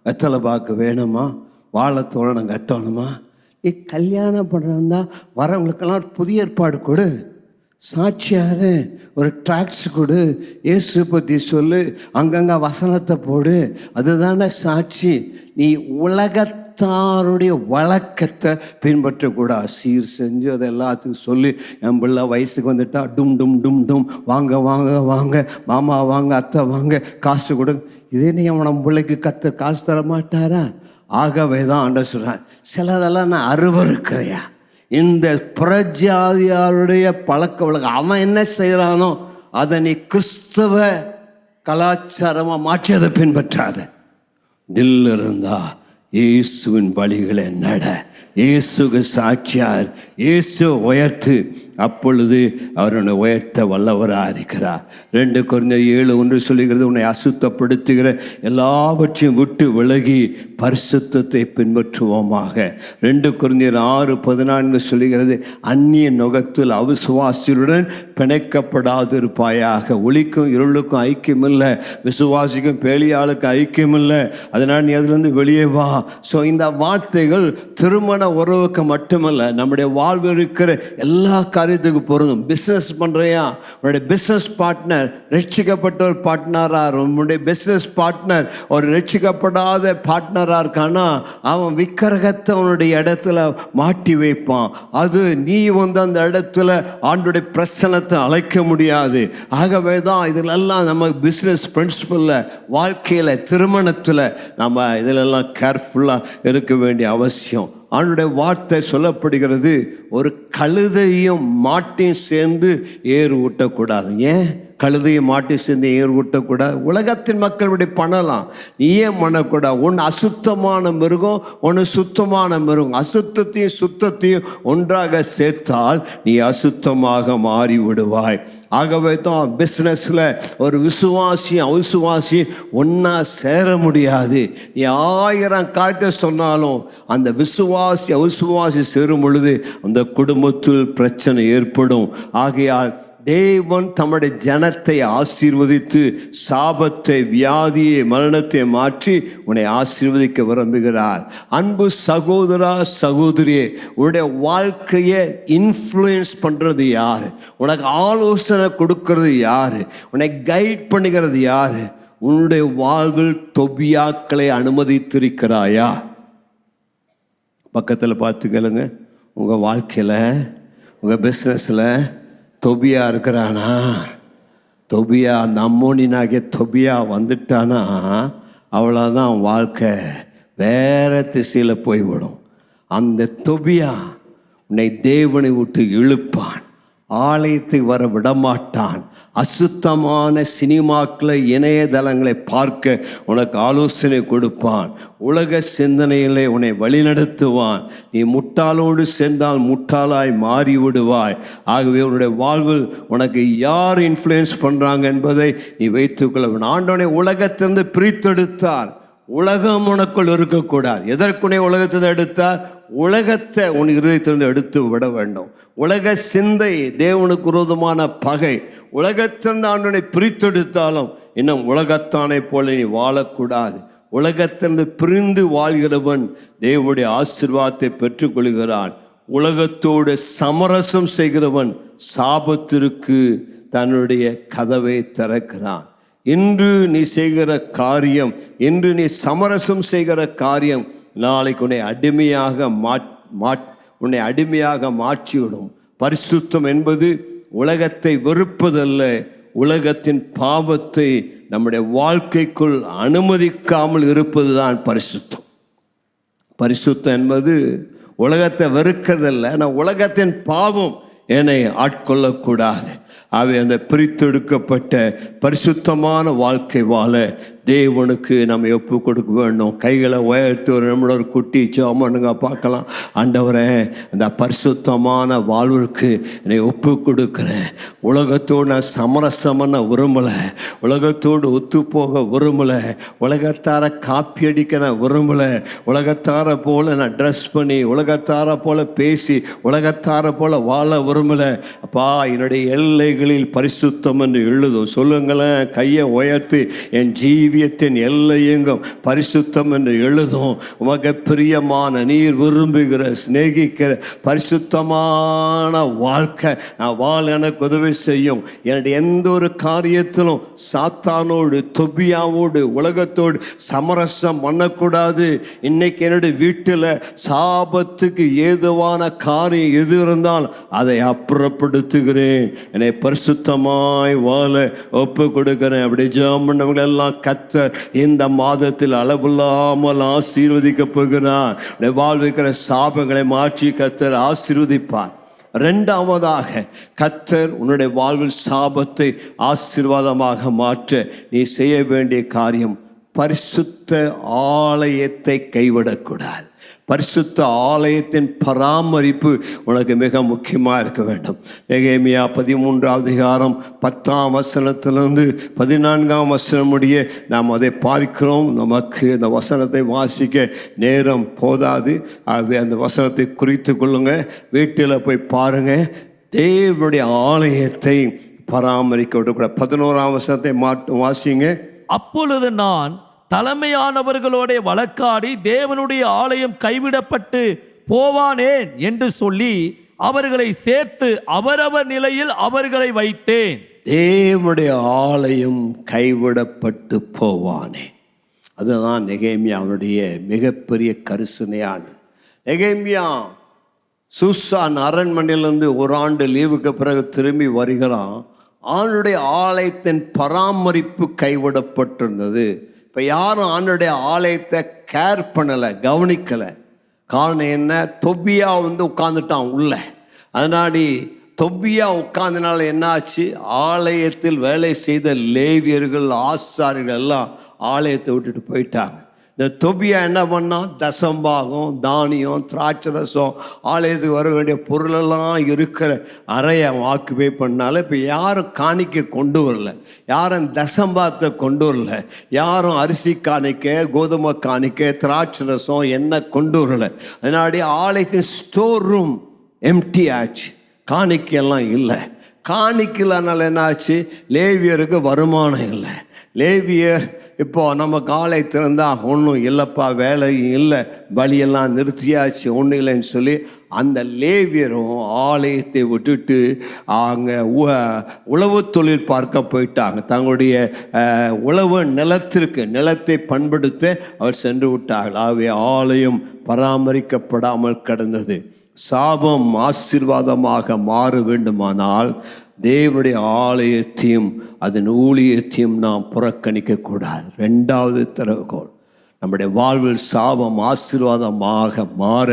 வெத்தலை பாக்கு வேணுமா? வாழைத்தோரணம் கட்டணுமா? கல்யாணம் பண்ணுறதா வரவங்களுக்கெல்லாம் புதிய ஏற்பாடு கொடு, சாட்சியாரு ஒரு ட்ராக்ஸ் கொடு, இயேசு பற்றி சொல்லு, அங்கங்கே வசனத்தை போடு, அதுதானே சாட்சி. நீ உலகத்தாருடைய வழக்கத்தை பின்பற்றக்கூடாது. சீர் செஞ்சு அதை எல்லாத்துக்கும் சொல்லி, என் பிள்ளை வயசுக்கு வந்துட்டா டும் டும் டும் டும், வாங்க வாங்க வாங்க, மாமா வாங்க, அத்தை வாங்க, காசு கொடு. இதே நீ அவன் நம்ம பிள்ளைக்கு காசு தர மாட்டாரா? ஆகவே தான் ஆண்டவர் சொல்கிறான், சிலதெல்லாம் நான் அருவருக்கிறையா. இந்த புறஜாதியாருடைய பழக்க வழக்கம் அவன் என்ன செய்கிறானோ அதை நீ கிறிஸ்தவ கலாச்சாரமாக மாற்றி அதை பின்பற்றாத. தில் இருந்தா இயேசுவின் வழிகளை நட, இயேசுக்கு சாட்சியார், இயேசு உயர்த்து, அப்பொழுது அவருடைய உயர்த்த வல்லவராக இருக்கிறார். 2 கொரிந்தியர் 7:1 சொல்லுகிறது, உன்னை அசுத்தப்படுத்துகிற எல்லாவற்றையும் விட்டு விலகி பரிசுத்தத்தை பின்பற்றுவோமாக. 2 கொரிந்தியர் 6:14 சொல்லுகிறது, அந்நிய நுகத்தில் அவிசுவாசியுடன் பிணைக்கப்படாதிருப்பாயாக. ஒளிக்கும் இருளுக்கும் ஐக்கியம் இல்லை, விசுவாசிக்கும் பேலியாளுக்கும் ஐக்கியம் இல்லை, அதனால் நீ அதுலேருந்து வெளியே வா. ஸோ இந்த வார்த்தைகள் திருமண உறவுக்கு மட்டுமல்ல, நம்முடைய வாழ்வு இருக்கிற எல்லா காரியத்துக்கு பொருந்தும். பிஸ்னஸ் பண்ணுறியா, உன்னுடைய பிஸ்னஸ் பார்ட்னர் ரட்சிக்கப்பட்ட ஒரு பார்ட்னராக, உன்னுடைய பிஸ்னஸ் பார்ட்னர் ஒரு ரட்சிக்கப்படாத பார்ட்னராக இருக்கானா, அவன் விக்கிரகத்தை அவனுடைய இடத்துல மாட்டி வைப்பான். அது நீ அந்த இடத்துல ஆண்டுடைய பிரசனத்தை அழைக்க முடியாது. ஆகவே தான் இதிலெல்லாம் நம்ம பிஸ்னஸ் பிரின்சிபலில், வாழ்க்கையில், திருமணத்தில் நம்ம இதிலெல்லாம் கேர்ஃபுல்லாக இருக்க வேண்டிய அவசியம். ஆண்டுடைய வார்த்தை சொல்லப்படுகிறது, ஒரு கழுதையும் மாட்டையும் சேர்ந்து ஏறு ஊட்டக்கூடாது. ஏன் கழுதையும் மாட்டி சேர்ந்து ஏறு ஊட்டக்கூடாது? உலகத்தின் மக்கள் இப்படி பண்ணலாம், நீ ஏன் பண்ணக்கூடாது? ஒன்று அசுத்தமான மிருகம், ஒன்று சுத்தமான மிருகம். அசுத்தத்தையும் சுத்தத்தையும் ஒன்றாக சேர்த்தால் நீ அசுத்தமாக மாறி விடுவாய். ஆகவே தான் பிஸ்னஸில் ஒரு விசுவாசி அவிசுவாசி ஒன்றா சேர முடியாது. நீ 1000 காரியத்தை சொன்னாலும் அந்த விசுவாசி அவிசுவாசி சேரும் பொழுது அந்த குடும்பத்தில் பிரச்சனை ஏற்படும். ஆகையால் தேவன் தம்முடைய ஜனத்தை ஆசீர்வதித்து சாபத்தை, வியாதியை, மரணத்தை மாற்றி உன்னை ஆசீர்வதிக்க விரும்புகிறார். அன்பு சகோதரா, சகோதரியே, உன்னுடைய வாழ்க்கையை இன்ஃப்ளூயன்ஸ் பண்ணுறது யார்? உனக்கு ஆலோசனை கொடுக்கறது யார்? உன்னை கைட் பண்ணுகிறது யார்? உன்னுடைய வாழ்வில் தொபியாக்களை அனுமதித்திருக்கிறாயா? பக்கத்தில் பார்த்து கேளுங்க. உங்கள் வாழ்க்கையில், உங்கள் பிஸ்னஸில் தொபியா இருக்கிறானா? தொபியா, அந்த அம்மோனினாகிய தொபியா வந்துட்டானா அவ்வளோதான், வாழ்க்கை வேற திசையில் போய்விடும். அந்த தொபியா உன்னை தேவனை விட்டு இழுப்பான், ஆலயத்துக்கு வர விடமாட்டான், அசுத்தமான சினிமாக்களை, இணையதளங்களை பார்க்க உனக்கு ஆலோசனை கொடுப்பான், உலக சிந்தனையிலே உன்னை வழிநடத்துவான். நீ முட்டாளோடு சேர்ந்தால் முட்டாளாய் மாறிவிடுவாய். ஆகவே உன்னுடைய வாழ்வில் உனக்கு யார் இன்ஃப்ளூயன்ஸ் பண்ணுறாங்க என்பதை நீ வைத்துக்கொள்ள வேண்டும். ஆண்டவனை உலகத்திலிருந்து பிரித்தெடுத்தார், உலகம் உனக்குள் இருக்கக்கூடாது. எதற்குனே உலகத்தை எடுத்தார்? உலகத்தை உன் இருதயத்திலிருந்து எடுத்து விட வேண்டும். உலக சிந்தை தேவனுக்கு விரோதமான பகை. உலகத்திலிருந்து ஆண்டவனை பிரித்தெடுத்தாலும் இன்னும் உலகத்தானை போல நீ வாழக்கூடாது. உலகத்திலிருந்து பிரிந்து வாழ்கிறவன் தேவனுடைய ஆசீர்வாதத்தை பெற்றுக்கொள்கிறான். உலகத்தோடு சமரசம் செய்கிறவன் சாபத்திற்கு தன்னுடைய கதவை திறக்கிறான். இன்று நீ செய்கிற காரியம், இன்று நீ சமரசம் செய்கிற காரியம் நாளைக்கு உன்னை அடிமையாக மாற்றிவிடும். பரிசுத்தம் என்பது உலகத்தை வெறுப்பதல்ல, உலகத்தின் பாவத்தை நம்முடைய வாழ்க்கைக்குள் அனுமதிக்காமல் இருப்பதுதான் பரிசுத்தம். பரிசுத்தம் என்பது உலகத்தை வெறுக்கிறதில்லை, ஆனால் உலகத்தின் பாவம் என்னை ஆட்கொள்ளக்கூடாது. அவை அந்த பிரித்தெடுக்கப்பட்ட பரிசுத்தமான வாழ்க்கை வாழ தேவனுக்கு நம்ம ஒப்பு கொடுக்க வேண்டும். கைகளை உயர்த்தி ஒரு நம்மளோட குட்டி ஜெபம்னுங்க பார்க்கலாம். ஆண்டவரே, அந்த பரிசுத்தமான வாழ்வுக்கு என்னை ஒப்பு கொடுக்குறேன். உலகத்தோடு நான் சமரசம் பண்ண விரும்பலை, உலகத்தோடு ஒத்து போக விரும்பலை, உலகத்தார காப்பி அடிக்க நான் விரும்பலை, உலகத்தார போல் நான் ட்ரெஸ் பண்ணி உலகத்தார போல் பேசி உலகத்தார போல் வாழ விரும்பலை. அப்பா, என்னுடைய எல்லைகளில் பரிசுத்தம் என்று எழுதும். சொல்லுங்களேன், கையை உயர்த்தி என் ஜீவியத்தின் எல்லையெங்கும் பரிசுத்தம் என்று எழுதும். உமக்கு பிரியமான, நீர் விரும்புகிற, சிநேகிக்கிற பரிசுத்தமான வாழ்க்கை நான் வாழ எனக்கு உதவி செய்யும். என்னுடைய எந்த ஒரு காரியத்திலும் சாத்தானோடு தொபியாவோடு உலகத்தோடு சமரசம் பண்ணக்கூடாது. இன்னைக்கு என்னுடைய வீட்டில் சாபத்துக்கு ஏதுவான காரியம் எது இருந்தால் அதை அப்புறப்படுத்துகிறேன். என்னை பரிசுத்தமாய் வாழ ஒப்பு கொடுக்கிறேன். அப்படி ஜெபம் பண்ணவங்க எல்லாம் கர்த்தர் இந்த மாதத்தில் அளவில்லாமல் ஆசீர்வதிக்க போகிறார். வாழ்விக்கிற சாபங்களை மாற்றி கர்த்தர் ஆசீர்வதிப்பார். இரண்டாவதாக, கர்த்தர் உன்னுடைய வாழ்வில் சாபத்தை ஆசீர்வாதமாக மாற்ற நீ செய்ய வேண்டிய காரியம், பரிசுத்த ஆலயத்தை கைவிடக்கூடாது. பரிசுத்த ஆலயத்தின் பராமரிப்பு உனக்கு மிக முக்கியமாக இருக்க வேண்டும். நெகேமியா 13ஆம் அதிகாரம் 10ஆம் வசனத்திலிருந்து 14ஆம் வசனம் முடிய நாம் அதை பார்க்கிறோம். நமக்கு அந்த வசனத்தை வாசிக்க நேரம் போதாது. ஆகவே அந்த வசனத்தை குறித்து கொள்ளுங்க, வீட்டில் போய் பாருங்க. தேவனுடைய ஆலயத்தை பராமரிக்க விடக்கூடாது. 11ஆம் வசனத்தை வாசிங்க. அப்பொழுது நான் தலைமையானவர்களோட வழக்காடி தேவனுடைய ஆலயம் கைவிடப்பட்டு போவானேன் என்று சொல்லி அவர்களை சேர்த்து அவரவர் நிலையில் அவர்களை வைத்தேன். தேவனுடைய ஆலயம் கைவிடப்பட்டு போவானே, அதுதான் நெகேமியாவுடைய மிகப்பெரிய கரிசனையானது. நெகேமியா சூசான் அரண்மனையிலிருந்து ஒரு ஆண்டு லீவுக்கு பிறகு திரும்பி வருகிறான். ஆண்டுடைய ஆலயத்தின் பராமரிப்பு கைவிடப்பட்டிருந்தது. இப்போ யாரும் ஆண்டுடைய ஆலயத்தை கேர் பண்ணலை, கவனிக்கலை. காரணம் என்ன? தொபியா உட்காந்துட்டான் உள்ள. அதனாடி தொபியா உட்கார்ந்தனால என்னாச்சு? ஆலயத்தில் வேலை செய்த லேவியர்கள், ஆசாரியர்கள் எல்லாம் ஆலயத்தை விட்டுட்டு போயிட்டாங்க. இந்த தொபியா என்ன பண்ணால் தசம்பாகம், தானியம், திராட்சரசம், ஆலயத்துக்கு வர வேண்டிய பொருளெல்லாம் இருக்கிற அறையை அவன் ஆக்குபை பண்ணால இப்போ யாரும் காணிக்க கொண்டு வரல, யாரும் தசம்பாகத்தை கொண்டு வரல, யாரும் அரிசி காணிக்க, கோதுமை காணிக்க, திராட்சரசம், எண்ணெய் கொண்டு வரல. அதனாடி ஆலயத்தின் ஸ்டோர் ரூம் எம்டி ஆச்சு, காணிக்கையெல்லாம் இல்லை. காணிக்கலனால என்னாச்சு? லேவியருக்கு வருமானம் இல்லை. லேவியர் இப்போ நம்ம காலை திறந்தால் ஒன்றும் இல்லைப்பா, வேலையும் இல்லை, பலியெல்லாம் நிறுத்தியாச்சு, ஒன்றும் இல்லைன்னு சொல்லி அந்த லேவியரும் ஆலயத்தை விட்டுட்டு அங்கே உழவு தொழில் பார்க்க போயிட்டாங்க. தங்களுடைய உழவு நிலத்தை பண்படுத்த அவர் சென்று விட்டார்கள். ஆகவே ஆலயம் பராமரிக்கப்படாமல் கிடந்தது. சாபம் ஆசீர்வாதமாக மாற வேண்டுமானால் தேவனுடைய ஆலயத்தையும் அதன் ஊழியத்தையும் நாம் புறக்கணிக்க கூடாது. ரெண்டாவது திறவுகோல், நம்முடைய வாழ்வில் சாபம் ஆசீர்வாதமாக மாற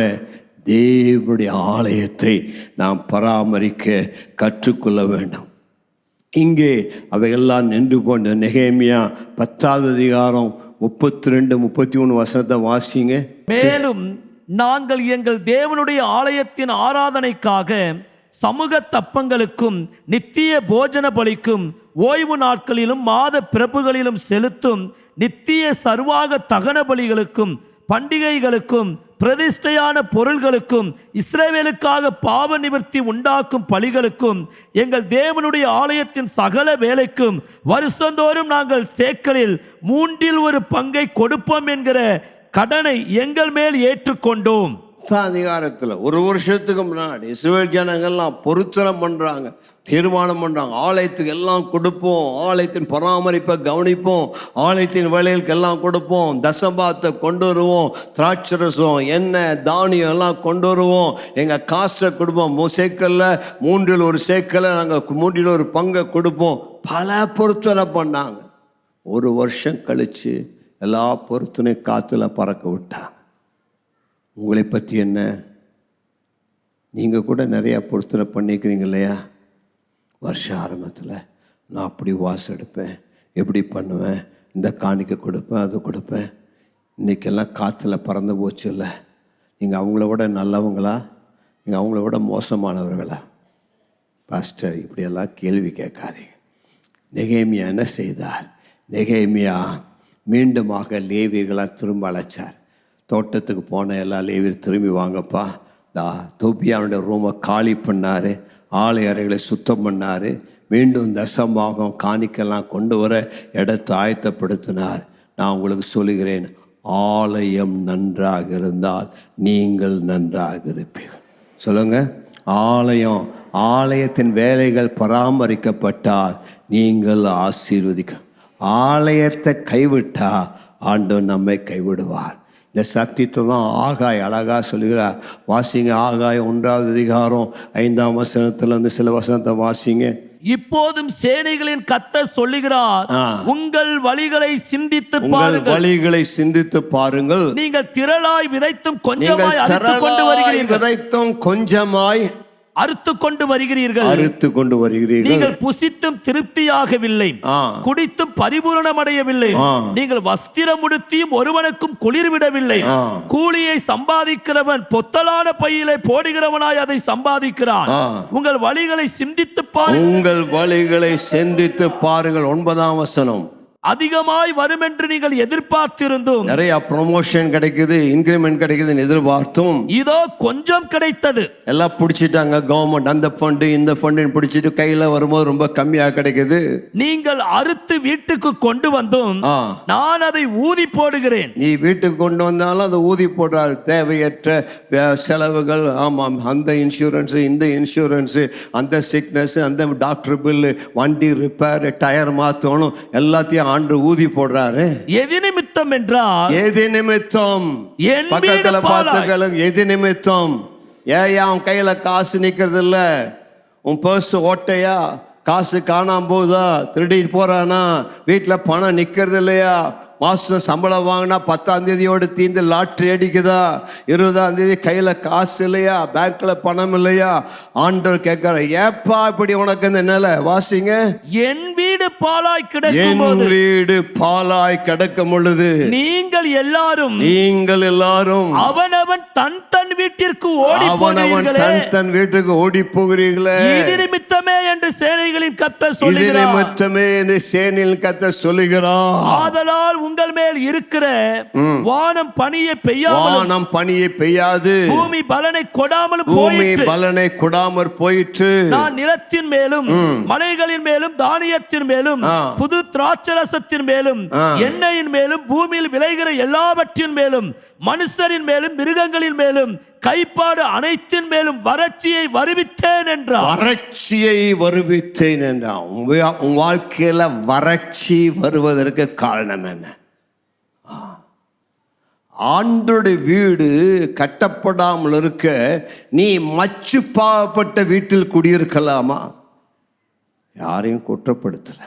தேவனுடைய ஆலயத்தை நாம் பராமரிக்க கற்றுக்கொள்ள வேண்டும். இங்கே அவையெல்லாம் நின்று கொண்ட நெகேமியா 10ஆவது அதிகாரம் 32, 33 வசனத்தை வாசிங்க. மேலும் நாங்கள் எங்கள் தேவனுடைய ஆலயத்தின் ஆராதனைக்காக சமூக தப்பங்களுக்கும் நித்திய போஜன பலிக்கும் ஓய்வு நாட்களிலும் மாத பிறப்புகளிலும் செலுத்தும் நித்திய சர்வாக தகன பலிகளுக்கும் பண்டிகைகளுக்கும் பிரதிஷ்டையான பொருள்களுக்கும் இஸ்ரவேலுக்காக பாவ நிவர்த்தி உண்டாக்கும் பலிகளுக்கும் எங்கள் தேவனுடைய ஆலயத்தின் சகல வேலைக்கும் வருஷந்தோறும் நாங்கள் சேக்கலில் 1/3 பங்கை கொடுப்போம் என்கிற கடனை எங்கள் மேல் ஏற்றுக்கொண்டோம். அதிகாரத்தில் ஒரு வருஷத்துக்கு முன்னாடி இஸ்ரவேல் ஜனங்கள்லாம் பொருத்தனம் பண்ணுறாங்க, தீர்மானம் பண்ணுறாங்க, ஆலயத்துக்கு எல்லாம் கொடுப்போம், ஆலயத்தின் பராமரிப்பை கவனிப்போம், ஆலயத்தின் வேலைகளுக்கு எல்லாம் கொடுப்போம், தசபாத்தை கொண்டு வருவோம், திராட்சரசம், எண்ணெய், தானியம் எல்லாம் கொண்டு வருவோம், எங்கள் காசை கொடுப்போம், 3 சேக்கல்ல 1/3 சேக்கலை நாங்கள் 1/3 பங்கை கொடுப்போம். பல பொருத்தனை பண்ணாங்க. ஒரு வருஷம் கழித்து எல்லா பொருத்தனையும் காற்றுல பறக்க விட்டாங்க. உங்களை பற்றி என்ன? நீங்கள் கூட நிறையா பொருத்தனை பண்ணிக்கிறீங்க இல்லையா? வருஷ ஆரம்பத்தில் நான் அப்படி வாசம் எடுப்பேன், எப்படி பண்ணுவேன், இந்த காணிக்கை கொடுப்பேன், அது கொடுப்பேன். இன்றைக்கெல்லாம் காற்றுல பறந்து போச்சு இல்லை? நீங்கள் அவங்கள விட நல்லவங்களா, நீங்கள் அவங்கள விட மோசமானவர்களா? பாஸ்டர், இப்படியெல்லாம் கேள்வி கேட்காதீங்க. நெகேமியா என்ன செய்தார்? நெகேமியா மீண்டுமாக லேவியர்களாக திரும்ப அழைச்சார். தோட்டத்துக்கு போன எல்லா லேவியர் திரும்பி வாங்கப்பா. தோபியாவுடைய ரூமை காலி பண்ணார், ஆலை அறைகளை சுத்தம் பண்ணார், மீண்டும் தசமாகம் காணிக்கெல்லாம் கொண்டு வர இடத்தை ஆயத்தப்படுத்தினார். நான் உங்களுக்கு சொல்லுகிறேன், ஆலயம் நன்றாக இருந்தால் நீங்கள் நன்றாக இருப்பீர்கள். சொல்லுங்க, ஆலயத்தின் வேலைகள் பராமரிக்கப்பட்டால் நீங்கள் ஆசீர்வதிக்க. ஆலயத்தை கைவிட்டா ஆண்டவர் நம்மை கைவிடுவார். இந்த சத்தியத்தை தான் ஆகாய் அழகா சொல்லுகிறார். வாசிங்க, ஆகாய் 1ஆம் அதிகாரம் 5ஆம் வசனத்திலிருந்து சில வசனத்தை வாசிங்க. இப்போதும் சேனைகளின் கர்த்தர் சொல்லுகிறார், உங்கள் வழிகளை சிந்தித்து பாருங்கள். வழிகளை சிந்தித்து பாருங்கள். நீங்கள் திரளாய் விதைத்தும் கொஞ்சமாய் அறுத்து கொண்டு வருகிறீர்கள். விதைத்தும் கொஞ்சமாய் அறுத்து கொண்டு வருகிறீர்கள். நீங்கள் புசித்தும் திருப்தியாகவில்லை, குடித்தும் பரிபூரணம் அடையவில்லை. நீங்கள் வஸ்திரம் உடுத்தியும் ஒருவனுக்கும் குளிர் விடவில்லை. கூலியை சம்பாதிக்கிறவன் பொத்தலான பையிலே போடுகிறவனாய் அதை சம்பாதிக்கிறான். உங்கள் வழிகளை சிந்தித்து பாருங்கள். 9ஆம் வசனம். அதிகமாய் வரும் என்று நீங்கள் எதிர்பார்த்திருந்தும், நிறைய ப்ரமோஷன் கிடைக்குது, இன்கிரிமெண்ட் கிடைக்குதுன்னு எதிர்பார்த்தும், இதோ கொஞ்சம் கிடைத்தது. எல்லாம் பிடிச்சிட்டாங்க கவர்மெண்ட், அந்த ஃபண்டு இந்த ஃபண்டு பிடிச்சிட்டு கையில வரும்போது ரொம்ப கம்மியா கிடைக்குது. நீங்கள் அறுத்து வீட்டுக்கு கொண்டு வந்தும் நான் அதை ஊதி போடுகிறேன். நீ வீட்டுக்கு கொண்டு வந்தாலும் அதை ஊதி போடுறாரு. தேவையற்ற செலவுகள், ஆமாம், அந்த இன்சூரன்ஸ், இந்த இன்சூரன்ஸ், அந்த சிக்னஸ், அந்த டாக்டர் பில்லு, வண்டி ரிப்பேர், டயர் மாத்தணும், எல்லாத்தையும் ஆண்டு ஊதி போடுறாரு. எது நிமித்தம் என்றால், எது நிமித்தம்? பக்கத்துல பார்த்துக்களுங்க, எது நிமித்தம்? ஏன் உன் கையில காசு நிக்கிறது இல்ல? உன் பர்ஸ் ஓட்டையா? காசு காணாம போதா? திருடிட்டு போறானா? வீட்டுல பணம் நிக்கிறது இல்லையா? மாசம் சம்பளம் வாங்கினா 10ஆம் தேதியோடு தீந்து லாட்ரி அடிக்குதா? 20ஆம் தேதி கையில காசு இல்லையா? பேங்க்ல பணம் இல்லையா? ஆண்டவர் கேட்கிற, ஏப்பா இப்படி உனக்கு இந்த நிலை? வாசிங்க. என் வீடு பாலாய் கிடக்கும் பொழுது நீங்கள் எல்லாரும் அவனவன் தன் வீட்டிற்கு ஓடி போகிறீர்களே. இது நிமித்தமே என்று சேனைகளின் கர்த்தர் சொல்லுகிறார். ஆதலால் உங்கள் மேல் இருக்கிற வானம் பனியை பெய்யாது, பூமி பலனை கொடாமல் போயிற்று. நான் நிலத்தின் மேலும் மலைகளின் மேலும் தானியத்தின் மேலும் புது திராட்சரசத்தின் மேலும் எண்ணெயின் மேலும் பூமியில் விளைகிற எல்லாவற்றின் மேலும் மனுஷரின் மேலும் மிருகங்களின் மேலும் கைப்பாடு அனைத்தின் மேலும் வறட்சியை வருவித்தேன் என்றான். உன் வாழ்க்கையில வறட்சி வருவதற்கு காரணம் என்ன? ஆண்டோடைய வீடு கட்டப்படாமல் இருக்க நீ மச்சு பாவப்பட்ட வீட்டில் குடியிருக்கலாமா? யாரையும் குற்றப்படுத்தல,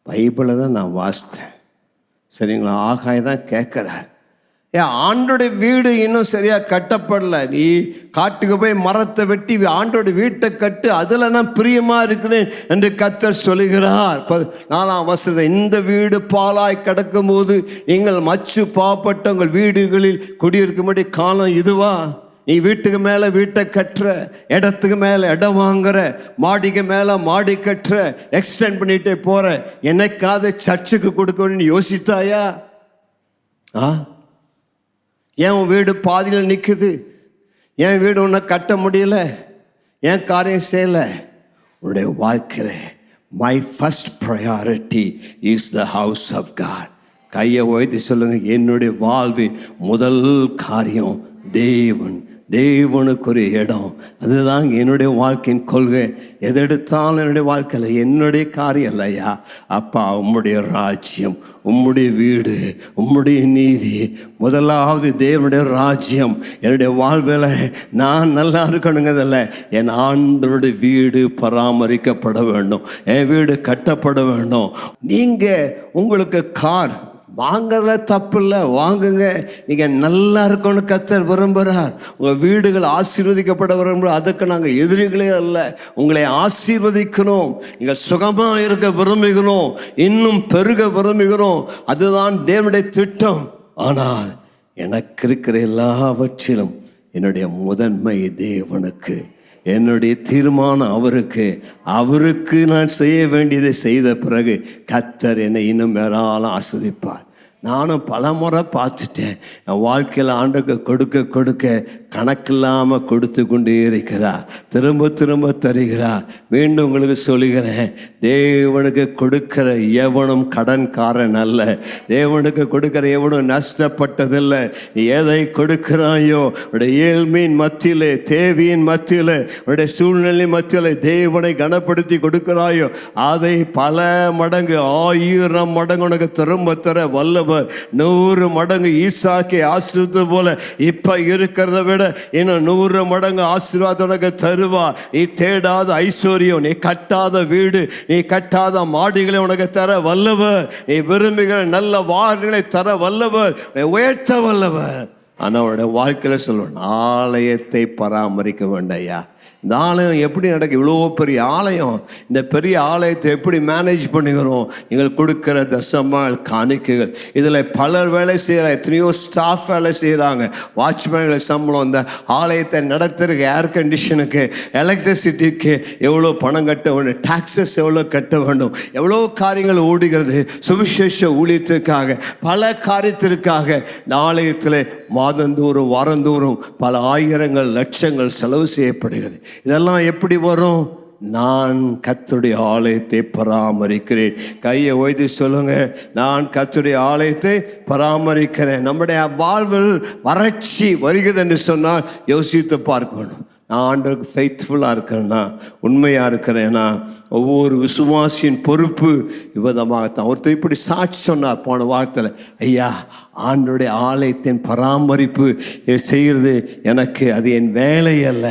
பைபிளை தான் நான் வாசித்தேன். சரிங்களா? ஆகாய் தான் கேட்கிறார், ஆண்டோடைய வீடு இன்னும் சரியா கட்டப்படல, நீ காட்டுக்கு போய் மரத்தை வெட்டி ஆண்டோட வீட்டை கட்டு, அதுல நான் பிரியமா இருக்கிறேன் என்று கர்த்தர் சொல்லுகிறார். 4ஆம் வசனம். இந்த வீடு பாலாய் கிடக்கும் போது நீங்கள் மச்சு பாவப்பட்ட உங்கள் வீடுகளில் குடியிருக்கும்படி காலம் இதுவா? நீ வீட்டுக்கு மேல வீட்டை கட்டுற, இடத்துக்கு மேல இடம் வாங்குற, மாடிக்கு மேல மாடி கட்டுற, எக்ஸ்டெண்ட் பண்ணிட்டே போற. என்னைக்காவது சர்ச்சுக்கு கொடுக்கணும்னு யோசித்தாயா? ஏன் உன் வீடு பாதியில் நிற்குது? என் வீடு உன்னை கட்ட முடியல, ஏன் காரியம் செய்யல? உன்னுடைய வாழ்க்கையில my first priority is the house of God. கையை உயர்த்தி சொல்லுங்க, என்னுடைய வாழ்வின் முதல் காரியம் தேவனுக்குரிய இடம். அதுதான் என்னுடைய வாழ்க்கையின் கொள்கை. எதெடுத்தாலும் என்னுடைய வாழ்க்கையில் என்னுடைய காரியம் இல்லையா அப்பா, உம்முடைய ராஜ்யம், உம்முடைய வீடு, உம்முடைய நீதி, முதலாவது தேவனுடைய ராஜ்யம் என்னுடைய வாழ்வில் நான் நல்லா இருக்கணுங்கிறதில்ல, என் ஆண்டவருடைய வீடு பராமரிக்கப்பட வேண்டும், என் வீடு கட்டப்பட வேண்டும். நீங்கள் உங்களுக்கு கார் வாங்கறதுல தப்பு இல்லை, வாங்குங்க. நீங்கள் நல்லா இருக்கணும்னு கர்த்தர் விரும்புகிறார். உங்கள் வீடுகள் ஆசீர்வதிக்கப்பட விரும்புகிறார். அதுக்கு நாங்கள் எதிரிகளே அல்ல. உங்களை ஆசீர்வதிக்கணும், நீங்கள் சுகமாக இருக்க விரும்புகிறோம், இன்னும் பெருக விரும்புகிறோம். அதுதான் தேவனுடைய திட்டம். ஆனால் எனக்கு இருக்கிற எல்லாவற்றிலும் என்னுடைய முதன்மை தேவனுக்கு, என்னுடைய தீர்மானம் அவருக்கு நான் செய்ய வேண்டியதை செய்த பிறகு கர்த்தர் என்னை இன்னும் மேலாலும் ஆஸ்வதிப்பார். நானும் பல முறை பார்த்துட்டேன். என் வாழ்க்கையில் ஆண்டுக்கு கொடுக்க கொடுக்க கணக்கில்லாமல் கொடுத்து கொண்டே இருக்கிறார். திரும்ப திரும்ப தருகிறார். மீண்டும் உங்களுக்கு சொல்லுகிறேன், தேவனுக்கு கொடுக்கிற எவனும் கடன்காரன் அல்ல. தேவனுக்கு கொடுக்கிற எவனும் நஷ்டப்பட்டதில்லை. நீ எதை கொடுக்கிறாயோ, உடைய ஏழ்மையின் மத்தியிலே, தேவையின் மத்தியிலே, உடைய சூழ்நிலை மத்தியிலே தேவனை கனப்படுத்தி கொடுக்கிறாயோ, அதை பல மடங்கு 1000 மடங்கு உனக்கு திரும்ப தர வல்லவர். 100 மடங்கு ஈசாக்கை ஆசீர்வதித்தது போல இப்ப இருக்கிறத விட இன்னும் 100 மடங்கு ஆசீர்வாதம் உனக்கு தருவார். நீ தேடாத ஐஸ்வர்யம், நீ கட்டாத வீடு, நீ கட்டாத மாடிகளை உனக்கு தர வல்லவர். நீ விரும்புகிற நல்ல வார்த்தைகளை தர வல்லவர், உயர்த்த வல்லவர். ஆனால் அவருடைய வாழ்க்கையில் சொல்லுவேன், ஆலயத்தை பராமரிக்க வேண்டாயா. இந்த ஆலயம் எப்படி நடக்கும்? இவ்வளோ பெரிய ஆலயம், இந்த பெரிய ஆலயத்தை எப்படி மேனேஜ் பண்ணுகிறோம்? நீங்கள் கொடுக்குற தசமால் காணிக்கைகள், இதில் பலர் வேலை செய்கிறாங்க, எத்தனையோ ஸ்டாஃப் வேலை செய்கிறாங்க, வாட்ச்மேன்களை சம்பளம், இந்த ஆலயத்தை நடத்துறதுக்கு, ஏர் கண்டிஷனுக்கு, எலக்ட்ரிசிட்டிக்கு எவ்வளோ பணம் கட்ட வேண்டும், டாக்ஸஸ் எவ்வளோ கட்ட வேண்டும், எவ்வளோ காரியங்கள் ஓடுகிறது. சுவிசேஷ ஊழியத்திற்காக, பல காரியத்திற்காக இந்த ஆலயத்தில் மாதந்தோறும் வாரந்தோறும் பல ஆயிரங்கள் லட்சங்கள் செலவு செய்யப்படுகிறது. இதெல்லாம் எப்படி வரும்? நான் கர்த்தருடைய ஆலயத்தை பராமரிக்கிறேன். கையை ஓய்தி சொல்லுங்க, நான் கர்த்தருடைய ஆலயத்தை பராமரிக்கிறேன். நம்முடைய வாழ்வில் வறட்சி வருகிறது என்று சொன்னால் யோசித்து பார்க்கணும். நான் ஆண்டவருக்கு ஃபெய்த்ஃபுல்லாக இருக்கிறேன்னா, உண்மையாக இருக்கிறேன்னா, ஒவ்வொரு விசுவாசியின் பொறுப்பு விதமாகத்தான். ஒருத்தர் இப்படி சாட்சி சொன்னார் போன வாரத்தில், ஐயா ஆண்டவருடைய ஆலயத்தின் பராமரிப்பு செய்கிறது எனக்கு அது என் வேலை அல்ல,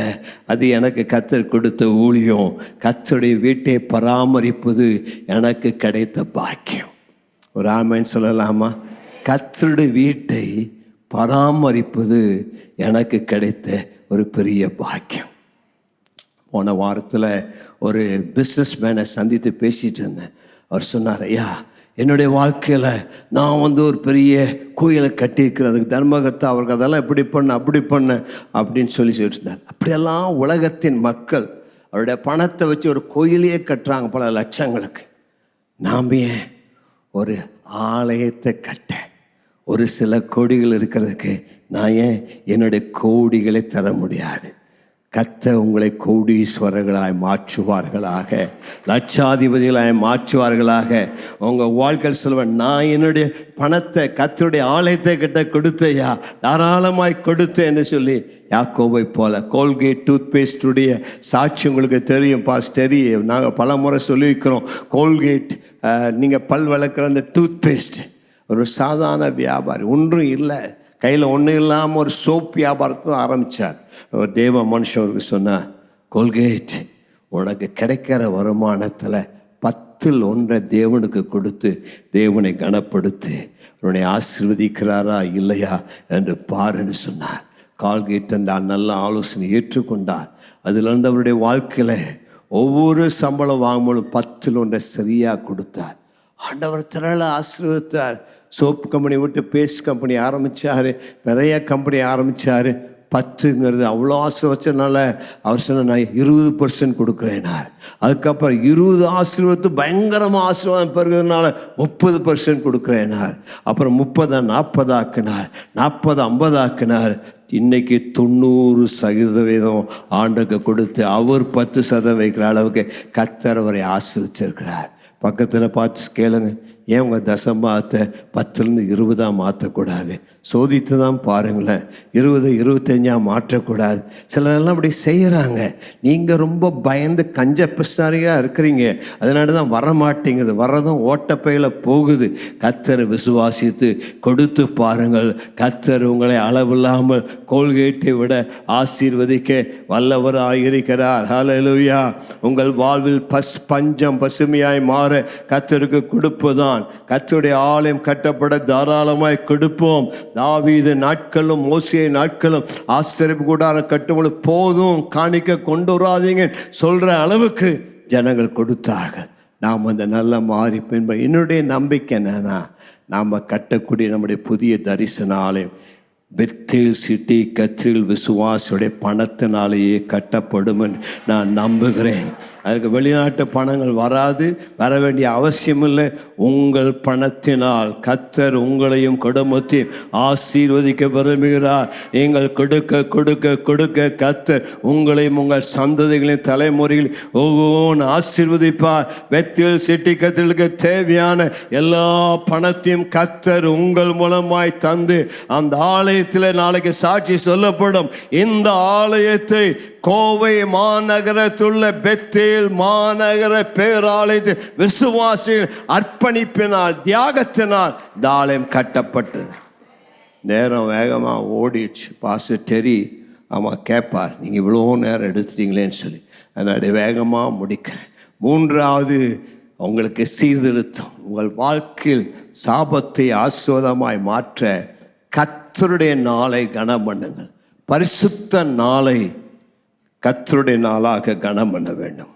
அது எனக்கு கர்த்தர் கொடுத்த ஊழியம். கர்த்தருடைய வீட்டை பராமரிப்பது எனக்கு கிடைத்த பாக்கியம். ஒரு ஆமென் சொல்லலாமா? கர்த்தருடைய வீட்டை பராமரிப்பது எனக்கு கிடைத்த ஒரு பெரிய பாக்கியம். போன வாரத்தில் ஒரு பிஸ்னஸ் மேனை சந்தித்து பேசிகிட்டு இருந்தேன். அவர் சொன்னார், ஐயா என்னுடைய வாழ்க்கையில் நான் ஒரு பெரிய கோயிலை கட்டியிருக்கிறதுக்கு தர்மகர்த்தா அவருக்கு அதெல்லாம் இப்படி பண்ண அப்படி பண்ண அப்படின்னு சொல்லிட்டு இருந்தார். அப்படியெல்லாம் உலகத்தின் மக்கள் அவருடைய பணத்தை வச்சு ஒரு கோயிலையே கட்டுறாங்க பல லட்சங்களுக்கு. நாம் ஏன் ஒரு ஆலயத்தை கட்ட, ஒரு சில கோடிகள் இருக்கிறதுக்கு நான் ஏன் என்னுடைய கோடிகளை தர முடியாது? கர்த்தர் உங்களை கோடீஸ்வரர்களாய் மாற்றுவார்களாக, லட்சாதிபதிகளாய் மாற்றுவார்களாக. உங்கள் வாழ்க்கையில் சொல்லுவேன், நான் என்னுடைய பணத்தை கர்த்தருடைய ஆலயத்தை கிட்ட கொடுத்தையா, தாராளமாய் கொடுத்தேன் என்று சொல்லி யாக்கோபை போல. கோல்கேட் டூத் பேஸ்டுடைய சாட்சி உங்களுக்கு தெரியும், பாஸ்டரி. நாங்கள் பல முறை சொல்லியிருக்கிறோம். கோல்கேட் நீங்கள் பல் வளர்க்குற அந்த டூத் பேஸ்ட் ஒரு சாதாரண வியாபாரி, ஒன்றும் இல்லை, கையில் ஒன்றும் இல்லாமல் ஒரு சோப் வியாபாரத்தை ஆரம்பித்தார். ஒரு தேவ மனுஷனுக்கு சொன்னார், கோல்கேட் உனக்கு கிடைக்கிற வருமானத்தில் 10ல் 1 தேவனுக்கு கொடுத்து தேவனை கனப்படுத்து, உன்னை ஆசீர்வதிக்கிறாரா இல்லையா என்று பாருன்னு சொன்னார். கால்கேட் அந்த நல்ல ஆலோசனை ஏற்றுக்கொண்டார். அதிலிருந்து அவருடைய வாழ்க்கையில் ஒவ்வொரு சம்பளம் வாங்கும்போது 10ல் 1 சரியாக கொடுத்தார். ஆண்டவர் திரள ஆசீர்வதித்தார். சோப் கம்பெனி விட்டு பேஸ்ட் கம்பெனி ஆரம்பித்தார், நிறைய கம்பெனி ஆரம்பித்தார். 10ங்கிறது அவ்வளோ ஆசீர்வச்சனால அவர் சொன்ன, நான் 20% கொடுக்குறேனார். அதுக்கப்புறம் 20 ஆசீர்வாதத்து பயங்கரமாக ஆசீர்வாதம் பெறுகிறதுனால 30% கொடுக்குறேனார். அப்புறம் 30 40 ஆக்கினார், 40 50 ஆக்கினார். இன்னைக்கு 90% ஆண்டுக்கு கொடுத்து அவர் 10% வைக்கிற அளவுக்கு கர்த்தர் அவரை ஆசீர்வதிச்சிருக்கிறார். பக்கத்தில் பார்த்து கேளுங்க, ஏன் உங்கள் தசமாகத்தை 10லேருந்து 20 மாற்றக்கூடாது? சோதித்து தான் பாருங்களேன். 20 25 மாற்றக்கூடாது. சிலரெல்லாம் அப்படி செய்கிறாங்க. நீங்கள் ரொம்ப பயந்து கஞ்ச பிசாரியாக இருக்கிறீங்க, அதனால தான் வரமாட்டேங்குது, வரதும் ஓட்டப்பையில் போகுது. கர்த்தரை விசுவாசித்து கொடுத்து பாருங்கள். கர்த்தர் உங்களை அளவில்லாமல் கோல்கேட்டை விட ஆசீர்வதிக்க வல்லவராக இருக்கிறார். ஹல்லேலூயா. உங்கள் வாழ்வில் பஞ்சம் பசுமையாய் மாற கர்த்தருக்கு கொடுப்பதுதான் கொடுப்பான். கர்த்தருடைய ஆலயம் கட்டப்பட தாராளமாய் கொடுப்போம். தாவீது நாட்களும் மோசே நாட்களும் ஆசரிப்பு கூடாரம் கட்டும்போது போதும் காணிக்க கொண்டு வராதீங்க சொல்ற அளவுக்கு ஜனங்கள் கொடுத்தார்கள். நாம் அந்த நல்ல மாறி பின்பு என்னுடைய நம்பிக்கை என்னன்னா, நாம் கட்டக்கூடிய நம்முடைய புதிய தரிசன ஆலயம் பெத்தேல் சிட்டி கத்ரில் விசுவாசுடைய பணத்தினாலேயே கட்டப்படும் என்று நான் நம்புகிறேன். அதுக்கு வெளிநாட்டு பணங்கள் வராது, வர வேண்டிய அவசியம் இல்லை. உங்கள் பணத்தினால் கர்த்தர் உங்களையும் குடும்பத்தையும் ஆசீர்வதிக்க விரும்புகிறார். நீங்கள் கொடுக்க கொடுக்க கொடுக்க கர்த்தர் உங்களையும் உங்கள் சந்ததிகளையும் தலைமுறையில் ஒவ்வொன்று ஆசீர்வதிப்பார். பெத்தேல் சிட்டி கத்ரிலுக்கு தேவையான எல்லா பணத்தையும் கர்த்தர் உங்கள் மூலமாய் தந்து அந்த ஆலயத்தில் நாளைக்கு சாட்சி சொல்லப்படும். இந்த ஆலயத்தை கோவை மாநகரத்துள்ள பெத்தேல் மாநகர பேராலயத்தில் விசுவாசிகள் அர்ப்பணிப்பினால் தியாகத்தினால் இந்த ஆலயம் கட்டப்பட்டது. நேரம் வேகமாக ஓடிடுச்சு. பாஸ்டர் டெரி கேட்பார், நீங்கள் இவ்வளோ நேரம் எடுத்துட்டீங்களேன்னு சொல்லி. அதனுடைய வேகமாக முடிக்கிறேன். மூன்றாவது, உங்களுக்கு சீர்திருத்தம். உங்கள் வாழ்க்கையில் சாபத்தை ஆசீர்வாதமாய் மாற்ற கர்த்தருடைய நாளை கனம் பண்ணுங்கள். பரிசுத்த நாளை கர்த்தருடைய நாளாக கனம் பண்ண வேண்டும்.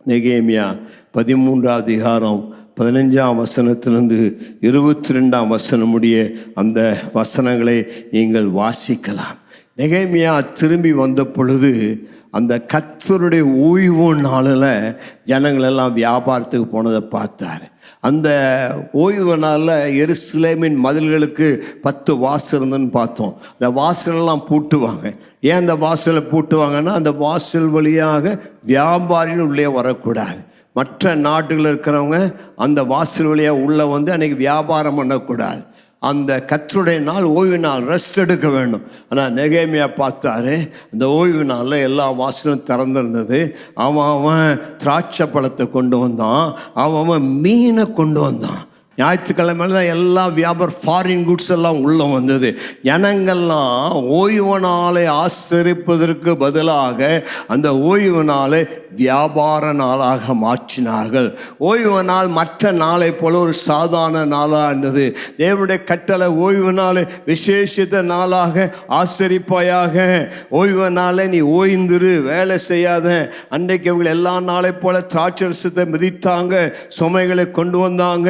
நெகேமியா 13ஆம் அதிகாரம் 15ஆம் வசனத்திலிருந்து 22ஆம் வசனம் முடிய அந்த வசனங்களை நீங்கள் வாசிக்கலாம். நெகேமியா திரும்பி வந்த பொழுது அந்த கர்த்தருடைய ஓய்வு நாளில் ஜனங்கள் எல்லாம் வியாபாரத்துக்கு போனதை பார்த்தார். அந்த ஓய்வு நாளில் எருசலேமின் மதில்களுக்கு 10 வாசல் இருந்துன்னு பார்த்தோம். அந்த வாசலெல்லாம் பூட்டுவாங்க. ஏன் அந்த வாசலை பூட்டுவாங்கன்னா, அந்த வாசல் வழியாக வியாபாரின்னு உள்ளே வரக்கூடாது. மற்ற நாடுகளில் இருக்கிறவங்க அந்த வாசல் வழியாக உள்ளே வந்து அன்றைக்கி வியாபாரம் பண்ணக்கூடாது. அந்த கர்த்தருடைய நாள் ஓய்வு நாள், ரெஸ்ட் எடுக்க வேண்டும். ஆனால் நெகேமியா பார்த்தாரு, அந்த ஓய்வு நாளில் எல்லா வாசலும் திறந்திருந்தது. அவன் திராட்சை பழத்தை கொண்டு வந்தான், அவன் மீனை கொண்டு வந்தான். ஞாயிற்றுக்கிழமையில தான் எல்லா வியாபாரம் ஃபாரின் குட்ஸ் எல்லாம் உள்ளே வந்தது. ஜனங்கள்லாம் ஓய்வு நாளை ஆசரிப்பதற்கு பதிலாக அந்த ஓய்வு நாளை வியாபார நாளாக மாற்றினார்கள். ஓய்வு நாள் மற்ற நாளை போல ஒரு சாதாரண நாளாக இருந்தது. தேவனுடைய கட்டளை ஓய்வு நாளை விசேஷித்த நாளாக ஆசரிப்பாயாக. ஓய்வு நாளை நீ ஓய்ந்திரு, வேலை செய்யாத. அன்றைக்கு இவங்க எல்லா நாளை போல திராட்சரசத்தை மிதித்தாங்க, சுமைகளை கொண்டு வந்தாங்க,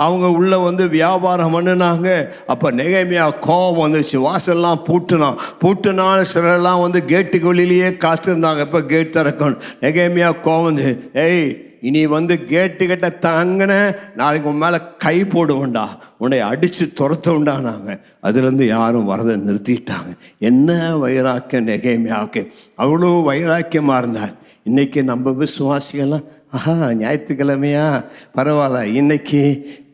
அவங்க உள்ள வந்து வியாபாரம் பண்ணினாங்க. அப்போ நெகேமியா கோபம் வந்துச்சு. வாசல்லாம் பூட்டினால சிலரெல்லாம் வந்து கேட்டுக்கு வெளியிலேயே காத்திருந்தாங்க. இப்போ கேட் திறக்கணும். நெகேமியா கோபம் வந்து, ஏய் இனி வந்து கேட்டு கிட்ட தங்கின நாளைக்கு உன் மேலே கை போடுவோண்டா, உன்னை அடித்து துரத்த உண்டானாங்க. அதுலேருந்து யாரும் வரதை நிறுத்திட்டாங்க. என்ன வைராக்கியம் நெகேமியாவுக்கு! அவ்வளோ வைராக்கியமாக இருந்தார். இன்றைக்கி நம்ம விசுவாசிகள்லாம் ஞாயிற்றுக்கிழமையா பரவாயில்ல, இன்னைக்கு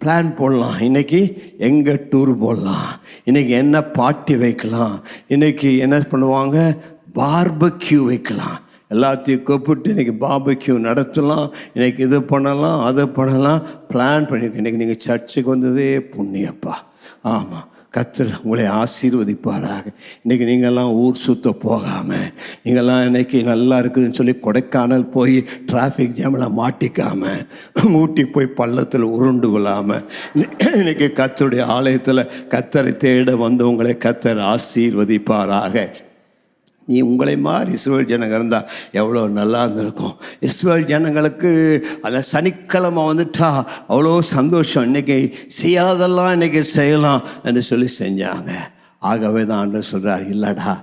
பிளான் போடலாம், இன்னைக்கு எங்கே டூர் போடலாம், இன்னைக்கு என்ன பார்ட்டி வைக்கலாம், இன்னைக்கு என்ன பண்ணுவாங்க, பார்பக்யூ வைக்கலாம். எல்லாத்தையும் கூப்பிட்டு இன்றைக்கி பார்பக்யூ நடத்தலாம், இன்றைக்கி இது பண்ணலாம் அதை பண்ணலாம் பிளான் பண்ணியிருக்கேன். இன்றைக்கி நீங்கள் சர்ச்சுக்கு வந்ததே புண்ணியப்பா. ஆமாம், கர்த்தர் உங்களை ஆசீர்வதிப்பாராக. இன்றைக்கி நீங்கள்லாம் ஊர் சுற்ற போகாமல், நீங்கள்லாம் இன்றைக்கி நல்லா இருக்குதுன்னு சொல்லி கொடைக்கானல் போய் டிராஃபிக் ஜாமில் மாட்டிக்காமல், ஊட்டி போய் பள்ளத்தில் உருண்டு விழாமல், இன்றைக்கி கர்த்தருடைய ஆலயத்தில் கர்த்தரை தேட வந்து உங்களை கர்த்தர் ஆசீர்வதிப்பாராக. நீ உங்களை மாதிரி இஸ்ரவேல் ஜனங்கள் இருந்தால் எவ்வளோ நல்லா இருந்திருக்கும். இஸ்ரவேல் ஜனங்களுக்கு அந்த சனிக்கிழமை வந்துட்டா அவ்வளோ சந்தோஷம். இன்றைக்கி செய்யாதெல்லாம் இன்றைக்கி செய்யலாம் என்று சொல்லி செஞ்சாங்க. ஆகவே தான் ஆண்டவர் சொல்கிறார், இல்லைடா,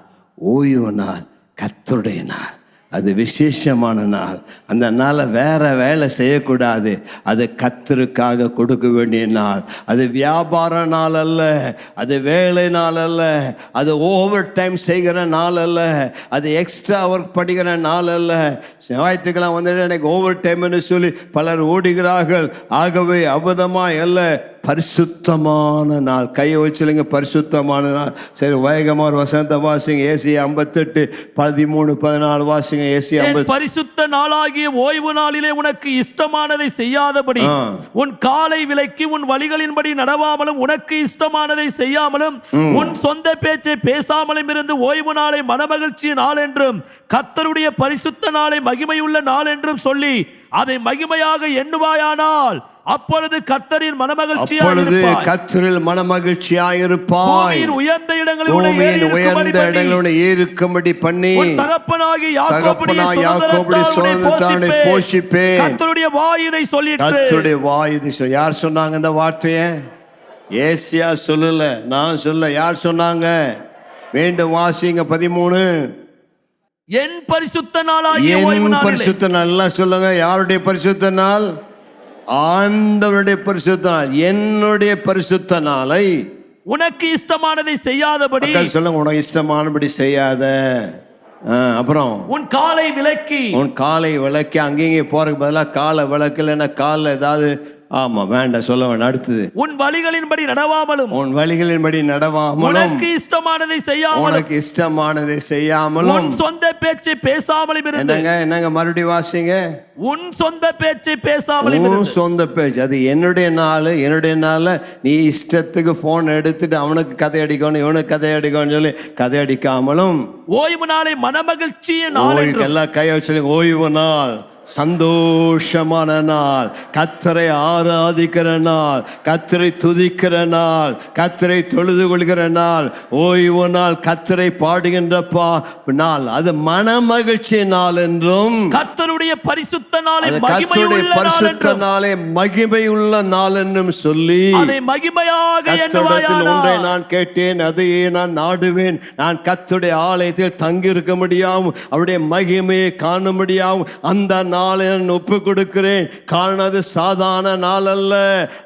ஓய்வு நாள் கர்த்தருடைய நாள், அது விசேஷமான நாள். அந்த நாளை வேற வேலை செய்யக்கூடாது. அது கர்த்தருக்காக கொடுக்க வேண்டிய நாள். அது வியாபார நாள் அல்ல, அது வேலை நாள் அல்ல, அது ஓவர் டைம் செய்கிற நாள் அல்ல, அது எக்ஸ்ட்ரா ஒர்க் படிக்கிற நாள் அல்ல. ஞாயிற்றுக்கிழமை வந்துட்டு எனக்கு ஓவர் டைம்னு சொல்லி பலர் ஓடுகிறார்கள். ஆகவே அபதமாக அல்ல, பரிசுத்தமான நாள். கையை வச்சுலங்க, பரிசுத்தமான நாள். சரி, வேகமாக வசனத்தை வாசிங்க. ஏசியா 58 13 14 வாசிங்க. ஏசியா 50. பரிசுத்த நாளாகிய ஓய்வு நாளிலே உனக்கு இஷ்டமானதை செய்யாதபடி, உன் காலை விலக்கி உன் வழிகளின்படி நடவாமலும், உனக்கு இஷ்டமானதை செய்யாமலும், உன் சொந்த பேச்சை பேசாமலும் இருந்து ஓய்வு நாளை மனமகிழ்ச்சிய நாள் என்றும் கர்த்தருடைய பரிசுத்த நாளை மகிமையுள்ள நாள் என்றும் சொல்லி அதை மகிமையாக எண்ணுவாயானால் அப்பொழுது கர்த்தரின் மனமகிழ்ச்சியாய் அப்பொழுது இருப்பாய். கர்த்தரில் மனமகிழ்ச்சியாயிருப்பாய். பூமியின் உயர்ந்த இடங்களில் உன்னை பூமியின் உயர்ந்த ஏறியிருக்கும்படி இடங்களை ஏறுக்கும்படி பண்ணி உன் தகப்பனாகிய யாக்கோபுடைய யாக்கோபுடைய சுதந்திரத்தானை போஷிப்பேன். கர்த்தருடைய வாய் இதை சொல்லிற்று. கர்த்தருடைய வாய் இதை யார் சொன்னாங்க இந்த வார்த்தையை? ஏசியா சொல்லல, நான் சொல்ல. யார் சொன்னாங்க? மீண்டும் வாசிங்க 13. என் பரிசுத்த நாளாகிய ஓய்வு என் நாளிலே. பரிசுத்த நாள் எல்லாம் சொல்லுங்க. யாருடைய பரிசுத்த நாள்? ஆண்டவருடைய பரிசுத்த நாள். என்னுடைய பரிசுத்த நாளை உனக்கு இஷ்டமானதை செய்யாதபடி சொல்லுங்க. உனக்கு இஷ்டமானபடி செய்யாத. அப்புறம் உன் காலை விலக்கி, உன் காலை விளக்கி அங்கேயும் போறதுக்கு பதிலாக காலை விளக்கலன்னா காலில் ஏதாவது ஆமா வேண்டாம் சொல்ல வேண்டாம். அடுத்தது உன் வழிகளின்படி நடவாமலும், உன் வழிகளின்படி நடவாமலும், உனக்கு இஷ்டமானதை செய்யாமலும், உனக்கு இஷ்டமானதை செய்யாமலும், உன் சொந்த பேச்சை பேசாமலும் இருந்து. என்னங்க மறுபடியும் வாசிங்க. உன் சொந்த பேச்சை பேசாமலும் உன் இருந்து. சொந்த பேச்சு. அது என்னுடைய நாள். நீ இஷ்டத்துக்கு போன் எடுத்துட்டு அவனுக்கு கதை அடிக்கணும், இவனுக்கு கதை அடிக்கணும்னு சொல்லி கதை அடிக்காமலும், ஓய்வு நாளை மனமகிழ்ச்சியின் நாள் என்றும். எல்லாம் கையை வச்சு ஓய்வு நாள், சந்தோஷமான நாள், கர்த்தரை ஆராதிக்கிற நாள், கர்த்தரை துதிக்கிற நாள், கர்த்தரை தொழுது கொள்கிற நாள், ஓய்வு நாள், கர்த்தரை பாடுகின்ற நாள், அது மனமகிழ்ச்சி நாள் என்றும், கர்த்தருடைய பரிசுத்த நாளை கர்த்தருடைய பரிசுத்த நாளை மகிமை உள்ள நாள் என்றும் சொல்லி, அதை மகிமையாக கர்த்தரிடத்தில் ஒன்றை நான் கேட்டேன், அதையே நான் நாடுவேன். நான் கர்த்தருடைய ஆலயத்தில் தங்கி இருக்க முடியாமல் அவருடைய மகிமையை காண முடியாமல் அந்த நாளை நான் ஒப்பு கொடுக்கிறேன். காரணம் அது சாதாரண நாள் அல்ல,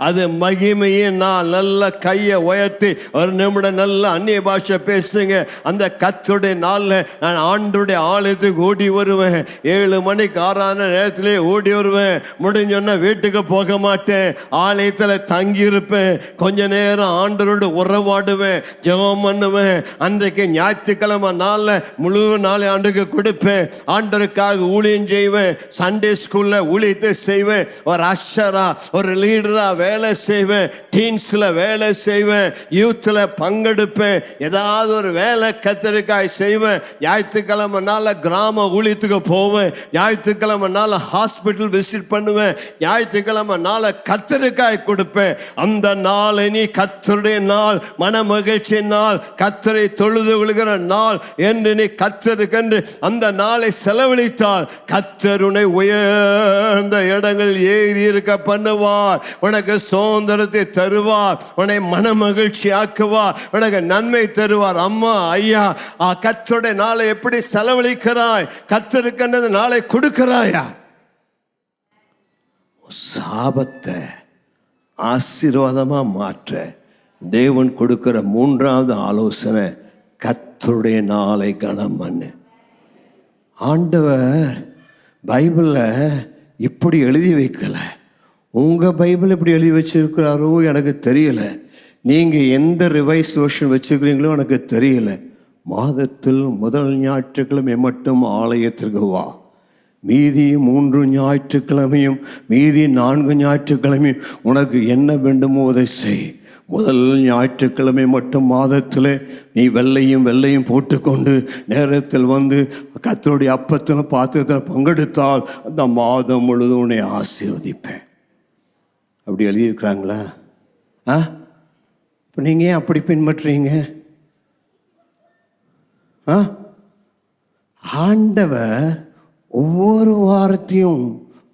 அது மகிமையின் நாள். நல்ல கையை உயர்த்தி ஒரு நிமிடம் நல்ல அந்நிய பாஷை பேசுங்க. அந்த கர்த்தருடைய நாள்ல நான் ஆண்டவருடைய ஆலயத்துக்கு ஓடி வருவேன். 7 மணிக்கு 6 நேரத்திலே ஓடி வருவேன். முடிஞ்சோன்னா வீட்டுக்கு போக மாட்டேன், ஆலயத்தில் தங்கி இருப்பேன். கொஞ்ச நேரம் ஆண்டவரோடு உறவாடுவேன், ஜெபம் பண்ணுவேன். அன்றைக்கு ஞாயிற்றுக்கிழமை நாள்ல முழு நாளை ஆண்டுக்கு கொடுப்பேன். ஆண்டவருக்காக ஊழியம் செய்வேன். சண்டே ஸ்கூல்ல ஊழியத்தை செய்வேன். ஒரு அஷரா, ஒரு லீடரா வேலை செய்வேன். டீன்ஸ்ல வேலை செய்வேன். யூத்ல பங்கெடுப்பேன். ஏதாவது ஒரு வேலை கத்தருக்காய் செய்வேன். ஞாயிற்றுக்கிழமை நாள கிராம ஊழியத்துக்கு போவேன். ஞாயிற்றுக்கிழமை நாள ஹாஸ்பிட்டல் விசிட் பண்ணுவேன். ஞாயிற்றுக்கிழமை நாள கத்தருக்காய் கொடுப்பேன். அந்த நாளை நீ கத்தருடைய நாள், மன மகிழ்ச்சி நாள், கத்தரை தொழுது கொள்கிற நாள் என்று நீ கத்தருக்கென்று அந்த நாளை செலவழித்தால் கத்தர் உன்னை உயர்ந்த இடங்கள் ஏறி இருக்க பண்ணுவார். உனக்கு சுதந்திரத்தை தருவார். உன்னை மன மகிழ்ச்சி ஆக்குவார். உனக்கு நன்மை தருவார். அம்மா ஐயா, கர்த்தருடைய நாளை எப்படி செலவழிக்கிறாய்? கர்த்தருக்கு நாளை கொடுக்கிறாயா? சாபத்தை ஆசீர்வாதமா மாற்ற தேவன் கொடுக்கிற 3வது ஆலோசனை, கர்த்தருடைய நாளை கனம் பண்ணு. ஆண்டவர் பைபிளில் இப்படி எழுதி வைக்கல. உங்கள் பைபிள் இப்படி எழுதி வச்சிருக்கிறாரோ எனக்கு தெரியல. நீங்கள் எந்த ரிவைஸ் வெர்ஷன் வச்சுருக்கிறீங்களோ எனக்கு தெரியல. மாதத்தில் முதல் ஞாயிற்றுக்கிழமை மட்டும் ஆலயத்திற்கு வா. மீதி 3 ஞாயிற்றுக்கிழமையும் மீதி 4 ஞாயிற்றுக்கிழமையும் உனக்கு என்ன வேண்டுமோ அதை செய். முதல் ஞாயிற்றுக்கிழமை மட்டும் மாதத்தில் நீ வெள்ளையும் போட்டுக்கொண்டு நேரத்தில் வந்து கர்த்தருடைய அப்பத்தில் பாத்திரத்தில் பங்கெடுத்தால் அந்த மாதம் முழுதும் உன்னை ஆசீர்வதிப்பேன். அப்படி எழுதியிருக்கிறாங்களா? இப்போ நீங்கள் ஏன் அப்படி பின்பற்றுறீங்க? ஆண்டவர் ஒவ்வொரு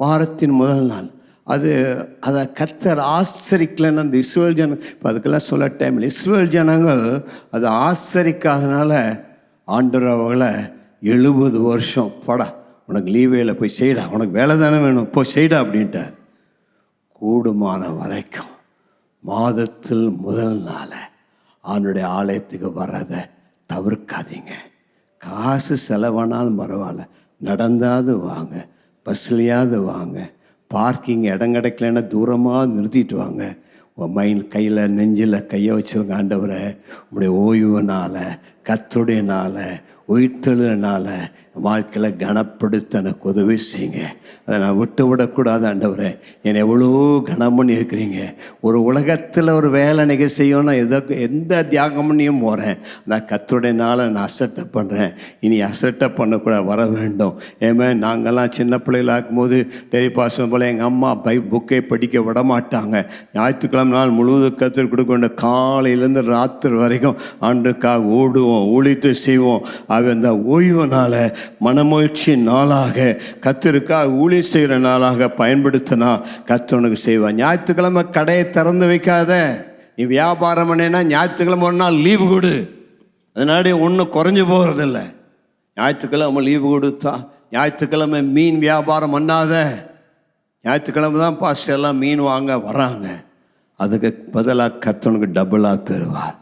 வாரத்தின் முதல் நாள் அதை கர்த்தர் ஆசரிக்கலன்னு அந்த இஸ்ரவேல் ஜனங்கள், இப்போ அதுக்கெல்லாம் சொல்ல டைம் இல்லை. இஸ்ரவேல் ஜனங்கள் அதை ஆசரிக்காதனால ஆண்டவர் அவர்களை 70 வருஷம் போடா, உனக்கு லீவேல போய் செய்டா, உனக்கு வேலை தானே வேணும், போய் செய்டா அப்படின்ட்டார். கூடுமான வரைக்கும் மாதத்தில் முதல் நாளை அவனுடைய ஆலயத்துக்கு வர்றதை தவிர்க்காதீங்க. காசு செலவானாலும் பரவாயில்ல, நடந்தாது வாங்க, பஸ்லையாவது வாங்க. பார்க்கிங் இடம் கிடைக்கலன்னா தூரமாக நிறுத்திட்டு வாங்க. உன் மைண்ட் கையில் நெஞ்சில் கையை வச்சுருங்க. ஆண்டவரை உங்களுடைய ஓய்வு நாளை, கர்த்தருடைய நாளை உயிர்த்தெழுதனால வாழ்க்கையில் கனப்படுத்த எனக்கு உதவி செய்யுங்க. அதை நான் விட்டு விடக்கூடாது ஆண்டவரே. என்னை எவ்வளோ கனம் பண்ணி இருக்கிறீங்க. ஒரு உலகத்தில் ஒரு வேலை நிகழ செய்யணும், எந்த தியாகம் பண்ணியும் போகிறேன். நான் கர்த்தருடைய நாளை நான் அசட்டை பண்ணுறேன். இனி அசட்டை பண்ணக்கூடாது, வர வேண்டும். ஏமே நாங்கள்லாம் சின்ன பிள்ளைகளாக இருக்கும்போது டெலிபாசம் போல் எங்கள் அம்மா புக்கை படிக்க விட மாட்டாங்க. ஞாயிற்றுக்கிழமை நாள் முழுவதும் கர்த்தர் கொடுக்க வேண்டிய காலையிலேருந்து ராத்திரி வரைக்கும் ஆண்டுக்காக ஓடுவோம், ஊழித்து செய்வோம். அந்த ஓய்வுனால மனமகிழ்ச்சி நாளாக கர்த்தருக்காக ஊழியம் செய்கிற நாளாக பயன்படுத்தினா கர்த்தனுக்கு செய்வான். ஞாயிற்றுக்கிழமை கடையை திறந்து வைக்காத. நீ வியாபாரம் பண்ணினா ஞாயிற்றுக்கிழமை ஒரு நாள் லீவு கொடு. அதனால ஒன்றும் குறைஞ்சி போகிறதில்ல. ஞாயிற்றுக்கிழமை லீவு கொடுத்தா ஞாயிற்றுக்கிழமை மீன் வியாபாரம் பண்ணாத. ஞாயிற்றுக்கிழமை தான் பாஸ்டர் எல்லாம் மீன் வாங்க வராங்க. அதுக்கு பதிலாக கர்த்தனுக்கு டபுளாக தருவார்.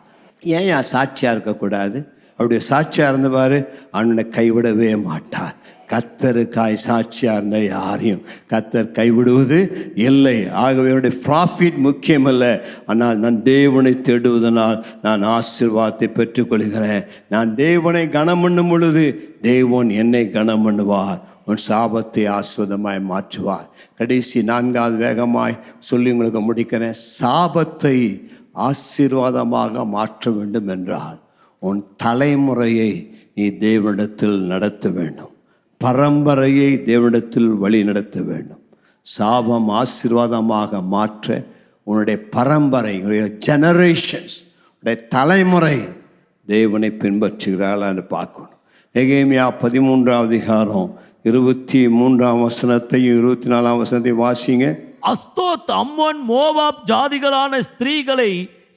ஏன் சாட்சியாக இருக்கக்கூடாது? அவருடைய சாட்சியாக இருந்தவாறு அவனை கைவிடவே மாட்டார். கர்த்தருக்காய் சாட்சியாக இருந்த யாரையும் கர்த்தர் கைவிடுவது இல்லை. ஆகவே அவருடைய ப்ராஃபிட் முக்கியமல்ல, ஆனால் நான் தேவனை தேடுவதனால் நான் ஆசீர்வாதத்தை பெற்றுக்கொள்கிறேன். நான் தேவனை கனம் பண்ணும் பொழுது தேவன் என்னை கனம் பண்ணுவார். உன் சாபத்தை ஆஸ்வதமாய் மாற்றுவார். கடைசி 4வது வேகமாய் சொல்லி உங்களுக்கு முடிக்கிறேன். சாபத்தை ஆசீர்வாதமாக மாற்ற வேண்டும் என்றால் உன் தலைமுறையை நீ தேவனிடத்தில் நடத்த வேண்டும். பரம்பரையை தேவனிடத்தில் வழி நடத்த வேண்டும். சாபம் ஆசீர்வாதமாக மாற்ற உன்னுடைய பரம்பரை, ஜெனரேஷன்ஸ், உடைய தலைமுறை தேவனை பின்பற்றுகிறாளான்னு பார்க்கணும். நெகேமியா 13வது அதிகாரம் 23ஆம் வசனத்தையும் 24ஆம் வசனத்தையும் வாசிங்க. அஸ்தோத், அம்மோன், மோவாப் ஜாதிகளான ஸ்திரீகளை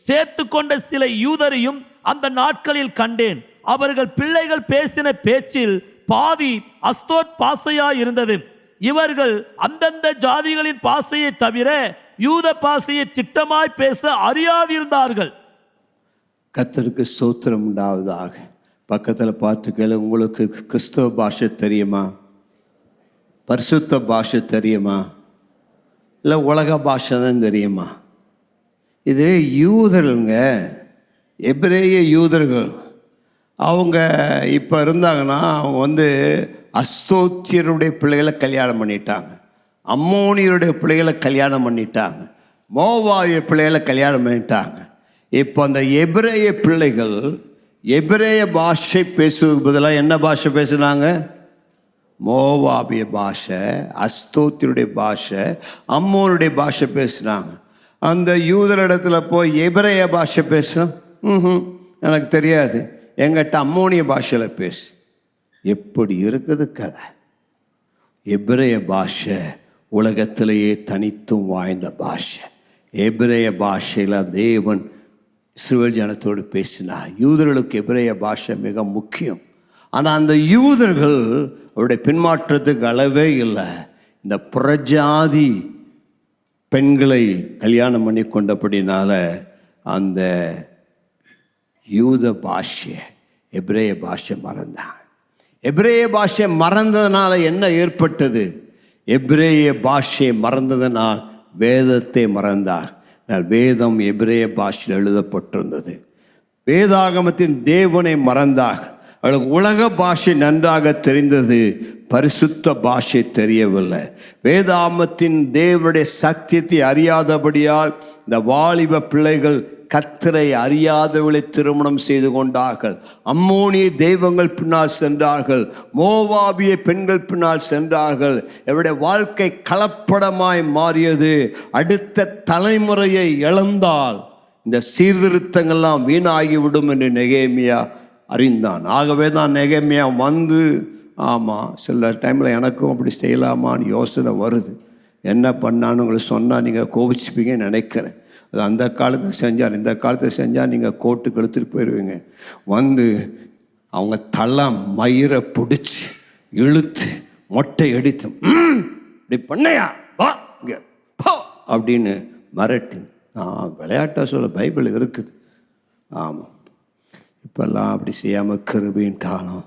சேர்த்து கொண்ட சில யூதரையும் அந்த நாட்களில் கண்டேன். அவர்கள் பிள்ளைகள் பேசின பேச்சில் பாதி அஸ்தோத் பாசையா இருந்தது. இவர்கள் அந்தந்த ஜாதிகளின் பாசையை தவிர யூத பாசையை திட்டமாய் பேச அறியாதிருந்தார்கள். கர்த்தருக்கு ஸ்தோத்திரம் உண்டாவதாக. பக்கத்தில் பார்த்து கேளு, உங்களுக்கு கிறிஸ்தவ பாஷை தெரியுமா? பரிசுத்த பாஷை தெரியுமா? இல்லை உலக பாஷை தான் தெரியுமா? இது யூதருங்க, எபிரேய யூதர்கள். அவங்க இப்போ இருந்தாங்கன்னா அவங்க அஸ்தோத்தியருடைய பிள்ளைகளை கல்யாணம் பண்ணிட்டாங்க, அம்மோனியருடைய பிள்ளைகளை கல்யாணம் பண்ணிட்டாங்க, மோவாவிய பிள்ளைகளை கல்யாணம் பண்ணிட்டாங்க. இப்போ அந்த எபிரேய பிள்ளைகள் எபிரேய பாஷை பேசுவதுக்கு பதிலாக என்ன பாஷை பேசுனாங்க? மோவாபிய பாஷை, அஸ்தோத்தியருடைய பாஷை, அம்மோனுடைய பாஷை பேசுனாங்க. அந்த யூதரிடத்துல போய் எபிரேய பாஷை பேசுகிறோம், எனக்கு தெரியாது, எங்கிட்ட அம்மோனிய பாஷையில் பேசு. எப்படி இருக்குது கதை? எபிரேய பாஷை உலகத்திலேயே தனித்தும் வாய்ந்த பாஷை. எபிரேய பாஷையில் தேவன் இஸ்ரவேல் ஜனத்தோடு பேசினார். யூதர்களுக்கு எபிரேய பாஷை மிக முக்கியம். ஆனால் அந்த யூதர்கள் அவருடைய பின்மாற்றத்துக்கு அளவே இல்லை. இந்த புறஜாதி பெண்களை கல்யாணம் பண்ணி கொண்டபடினால அந்த யூத பாஷை, எபிரேய பாஷை மறந்தாங்க. எபிரேய பாஷை மறந்ததுனால என்ன ஏற்பட்டது? எபிரேய பாஷை மறந்ததனால் வேதத்தை மறந்தார். வேதம் எபிரேய பாஷையில் எழுதப்பட்டிருந்தது. வேதாகமத்தின் தேவனை மறந்தார். அவளுக்கு உலக பாஷை நன்றாக தெரிந்தது, பரிசுத்த பாஷை தெரியவில்லை. வேதாகமத்தின் தேவனுடைய சத்தியத்தை அறியாதபடியால் இந்த வாலிப பிள்ளைகள் கர்த்தரை அறியாதவளை திருமணம் செய்து கொண்டார்கள். அம்மோனிய தெய்வங்கள் பின்னால் சென்றார்கள், மோவாபிய பெண்கள் பின்னால் சென்றார்கள். இவருடைய வாழ்க்கை கலப்படமாய் மாறியது. அடுத்த தலைமுறையை இழந்தால் இந்த சீர்திருத்தங்கள்லாம் வீணாகிவிடும் என்று நெகேமியா அறிந்தான். ஆகவே தான் நெகேமியா ஆமாம், சில டைமில் எனக்கும் அப்படி செய்யலாமான்னு யோசனை வருது. என்ன பண்ணான்னு உங்களுக்கு சொன்னால் நீங்கள் கோபிச்சுப்பீங்கன்னு நினைக்கிறேன். அது அந்த காலத்தில் செஞ்சார், இந்த காலத்தில் செஞ்சால் நீங்கள் கோர்ட்டுக்கு எடுத்துகிட்டு போயிடுவீங்க. அவங்க தலை மயிரை பிடிச்சி இழுத்து மொட்டை அடித்து இப்படி பண்ணையா வா இங்கே போ அப்படின்னு மிரட்டி, விளையாட்டாக சொல்ல பைபிள் இருக்குது. ஆமாம், இப்போல்லாம் அப்படி செய்யாமல் கிருபையின் காலம்.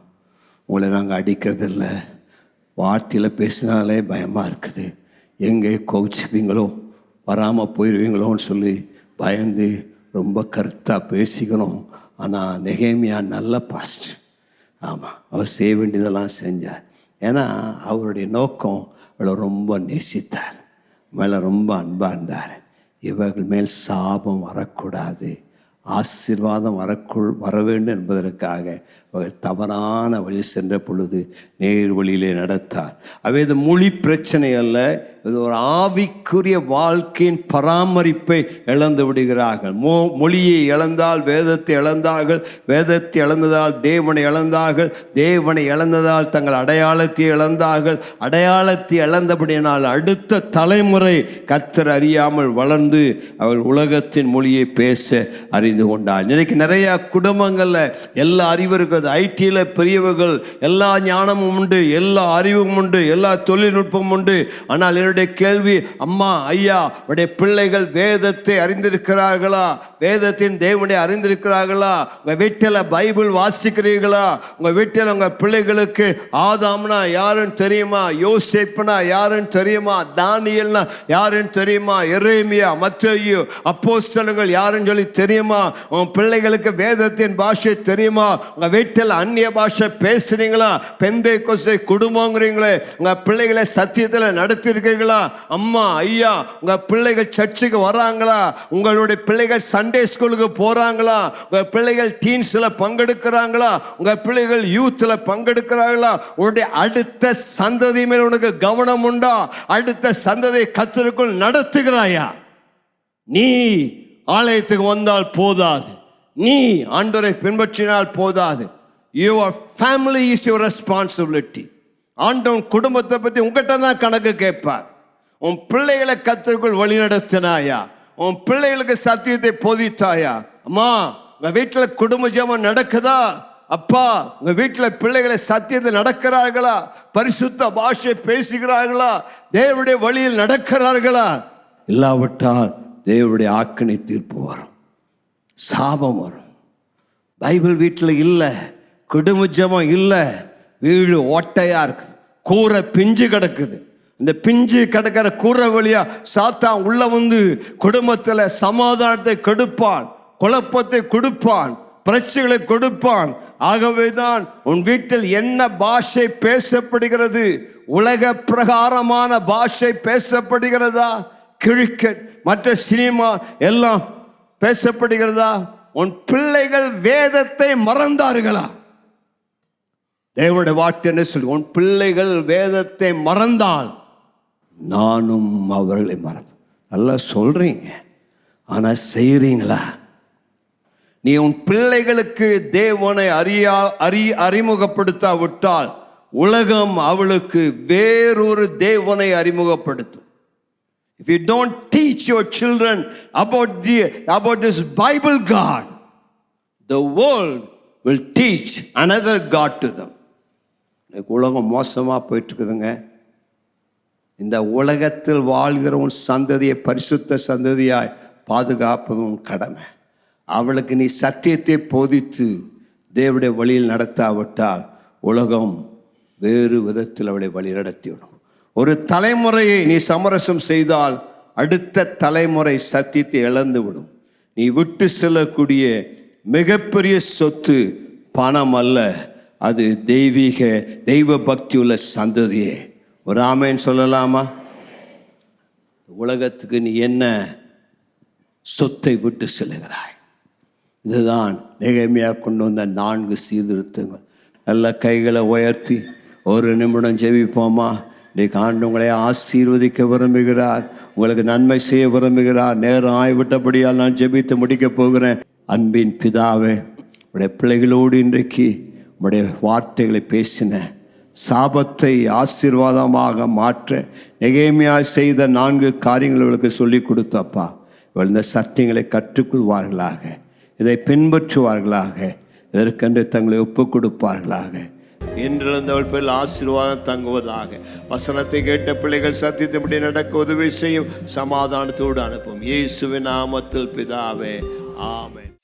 உங்களை நாங்கள் அடிக்கிறதில்ல, வார்த்தையில் பேசினாலே பயமாக இருக்குது. எங்கே கோவிச்சுப்பீங்களோ, வராமல் போயிடுவீங்களோன்னு சொல்லி பயந்து ரொம்ப கருத்தாக பேசிக்கணும். ஆனால் நெகேமியா நல்ல பாஸ்டர். ஆமாம், அவர் செய்ய வேண்டியதெல்லாம் செஞ்சார். ஏன்னா அவருடைய நோக்கம் அவளை ரொம்ப நேசித்தார், மேலே ரொம்ப அன்பாக இருந்தார். இவர்கள் மேல் சாபம் வரக்கூடாது, ஆசீர்வாதம் வர வேண்டும் என்பதற்காக அவர்கள் தவறான வழி சென்ற பொழுது நேர் வழியிலே நடத்தார். அவை இது மொழி பிரச்சனை அல்ல, இது ஒரு ஆவிக்குரிய வாழ்க்கையின் பராமரிப்பை இழந்து விடுகிறார்கள். மொழியை இழந்தால் வேதத்தை இழந்தார்கள், வேதத்தை இழந்ததால் தேவனை இழந்தார்கள், தேவனை இழந்ததால் தங்கள் அடையாளத்தை இழந்தார்கள், அடையாளத்தை இழந்தபடியினால் அடுத்த தலைமுறை கர்த்தர் அறியாமல் வளர்ந்து அவள் உலகத்தின் மொழியை பேச அறிந்து கொண்டாள். இன்னைக்கு நிறைய குடும்பங்களில் எல்லா அறிவும் இருக்குது, ஐடியில் பெரியவர்கள், எல்லா ஞானமும் உண்டு, எல்லா அறிவும் உண்டு, எல்லா தொழில்நுட்பமும் உண்டு. ஆனால் என்னுடைய கேள்வி, அம்மா ஐயா, உடைய பிள்ளைகள் வேதத்தை அறிந்திருக்கிறார்களா? வேதத்தின் தேவனை அறிந்திருக்கிறார்களா? உங்க வீட்டில் பைபிள் வாசிக்கிறீர்களா? உங்க வீட்டில் உங்க பிள்ளைகளுக்கு ஆதாம்னா யாருன்னு தெரியுமா? யோசேப்புனா யாருன்னு தெரியுமா? தானியல்னா யாருன்னு தெரியுமா? எரேமியா, மத்தேயு, அப்போஸ்தலர்கள் யாருன்னு சொல்லி தெரியுமா? உங்க பிள்ளைகளுக்கு வேதத்தின் பாஷை தெரியுமா? உங்க வீட்டில் அந்நிய பாஷை பேசுறீங்களா? பெந்தேகோஸ்தே குடும்பங்கிறீங்களே, உங்க பிள்ளைகளை சத்தியத்தில் நடத்திருக்கீங்களா? அம்மா ஐயா, உங்க பிள்ளைகள் சர்ச்சுக்கு வராங்களா? உங்களுடைய பிள்ளைகள் சண்டே ஸ்கூலுக்கு போறாங்களா? உங்க பிள்ளைகள் டீன்ஸ்ல பங்கெடுக்கிறாங்களா? உங்க பிள்ளைகள் யூத்ல பங்கெடுக்கிறாங்களா? உன்னுடைய அடுத்த சந்ததி மேல் உனக்கு கவனம் உண்டா? அடுத்த சந்ததியை கர்த்தருக்குள் நடத்துகிறாயா? நீ ஆலயத்துக்கு வந்தால் போதாது, நீ ஆண்டவரை பின்பற்றினால் போதாது. Your family is your responsibility. ஆண்டவன் குடும்பத்தை பற்றி உங்ககிட்ட தான் கணக்கு கேட்பார். உன் பிள்ளைகளை கர்த்தருக்குள் வழி நடத்தினாயா? உன் பிள்ளைகளுக்கு சத்தியத்தை போதித்தாயா? அம்மா, உங்க வீட்டில் குடும்ப ஜெபம் நடக்குதா? அப்பா, உங்க வீட்டில் பிள்ளைகளை சத்தியத்தில் நடக்கிறார்களா? பரிசுத்த பாஷை பேசுகிறார்களா? தேவனுடைய வழியில் நடக்கிறார்களா? இல்லாவிட்டால் தேவனுடைய ஆக்கினை தீர்ப்பு வரும், சாபம் வரும். பைபிள் வீட்டில் இல்லை, குடும்ப ஜெபம் இல்லை, வீடு ஓட்டையா இருக்குது, கூரை பிஞ்சு கிடக்குது. இந்த பிஞ்சு கிடக்கிற கூரை வழியா சாத்தான் உள்ள வந்து குடும்பத்தில் சமாதானத்தை கெடுப்பான், குழப்பத்தை கொடுப்பான், பிரச்சனைகளை கொடுப்பான். ஆகவேதான் உன் வீட்டில் என்ன பாஷை பேசப்படுகிறது? உலக பிரகாரமான பாஷை பேசப்படுகிறதா? கிரிக்கெட், மற்ற சினிமா எல்லாம் பேசப்படுகிறதா? உன் பிள்ளைகள் வேதத்தை மறந்தார்களா? தேவனுடைய வார்த்தை என்ன சொல்லு? உன் பிள்ளைகள் வேதத்தை மறந்தால் நானும் அவர்களை மறந்தேன். நல்லா சொல்றீங்க, ஆனா செய்றீங்களா? நீ உன் பிள்ளைகளுக்கு தேவனை அறிமுகப்படுத்தாவிட்டால் உலகம் அவளுக்கு வேறொரு தேவனை அறிமுகப்படுத்தும். If you don't teach your children about this Bible God, the world will teach another God to them. உலகம் மோசமாக போயிட்டு இருக்குதுங்க. இந்த உலகத்தில் வாழ்கிற உன் சந்ததியை பரிசுத்த சந்ததியாய் பாதுகாப்பதும் கடமை. அவளுக்கு நீ சத்தியத்தை போதித்து தேவனுடைய வழியில் நடத்தாவிட்டால் உலகம் வேறு விதத்தில் அவளை வழி நடத்திவிடும். ஒரு தலைமுறையை நீ சமரசம் செய்தால் அடுத்த தலைமுறை சத்தியத்தை இழந்துவிடும். நீ விட்டு செல்லக்கூடிய மிகப்பெரிய சொத்து பணம் அல்ல, அது தெய்வ பக்தி உள்ள சந்ததியே. ஒரு ஆமேன் சொல்லலாமா? உலகத்துக்கு நீ என்ன சொத்தை விட்டு செல்லுகிறாய்? இதுதான் நெகேமியா கொண்டு வந்த 4 சீர்திருத்தங்கள். நல்ல கைகளை உயர்த்தி ஒரு நிமிடம் ஜெபிப்போமா? இன்றைக்கு ஆண்டு உங்களை ஆசீர்வதிக்க விரும்புகிறார், உங்களுக்கு நன்மை செய்ய விரும்புகிறார். நேரம் ஆய்விட்டபடியால் நான் ஜெபித்து முடிக்க போகிறேன். அன்பின் பிதாவே, உடைய பிள்ளைகளோடு இன்றைக்கு உடைய வார்த்தைகளை பேசின, சாபத்தை ஆசீர்வாதமாக மாற்ற நெகேமியா செய்த 4 காரியங்கள் இவளுக்கு சொல்லி கொடுத்தப்பா. இவள் இந்த சத்தியங்களை கற்றுக்கொள்வார்களாக, இதை பின்பற்றுவார்களாக, இதற்கென்று தங்களை ஒப்புக் கொடுப்பார்களாக. இன்றிருந்தவள் பேர் ஆசீர்வாதம் தங்குவதாக. வசனத்தை கேட்ட பிள்ளைகள் சத்தியத்தின்படி நடக்க உதவி செய்யும், சமாதானத்தோடு அனுப்பும். இயேசுவின் நாமத்தில் பிதாவே, ஆமென்.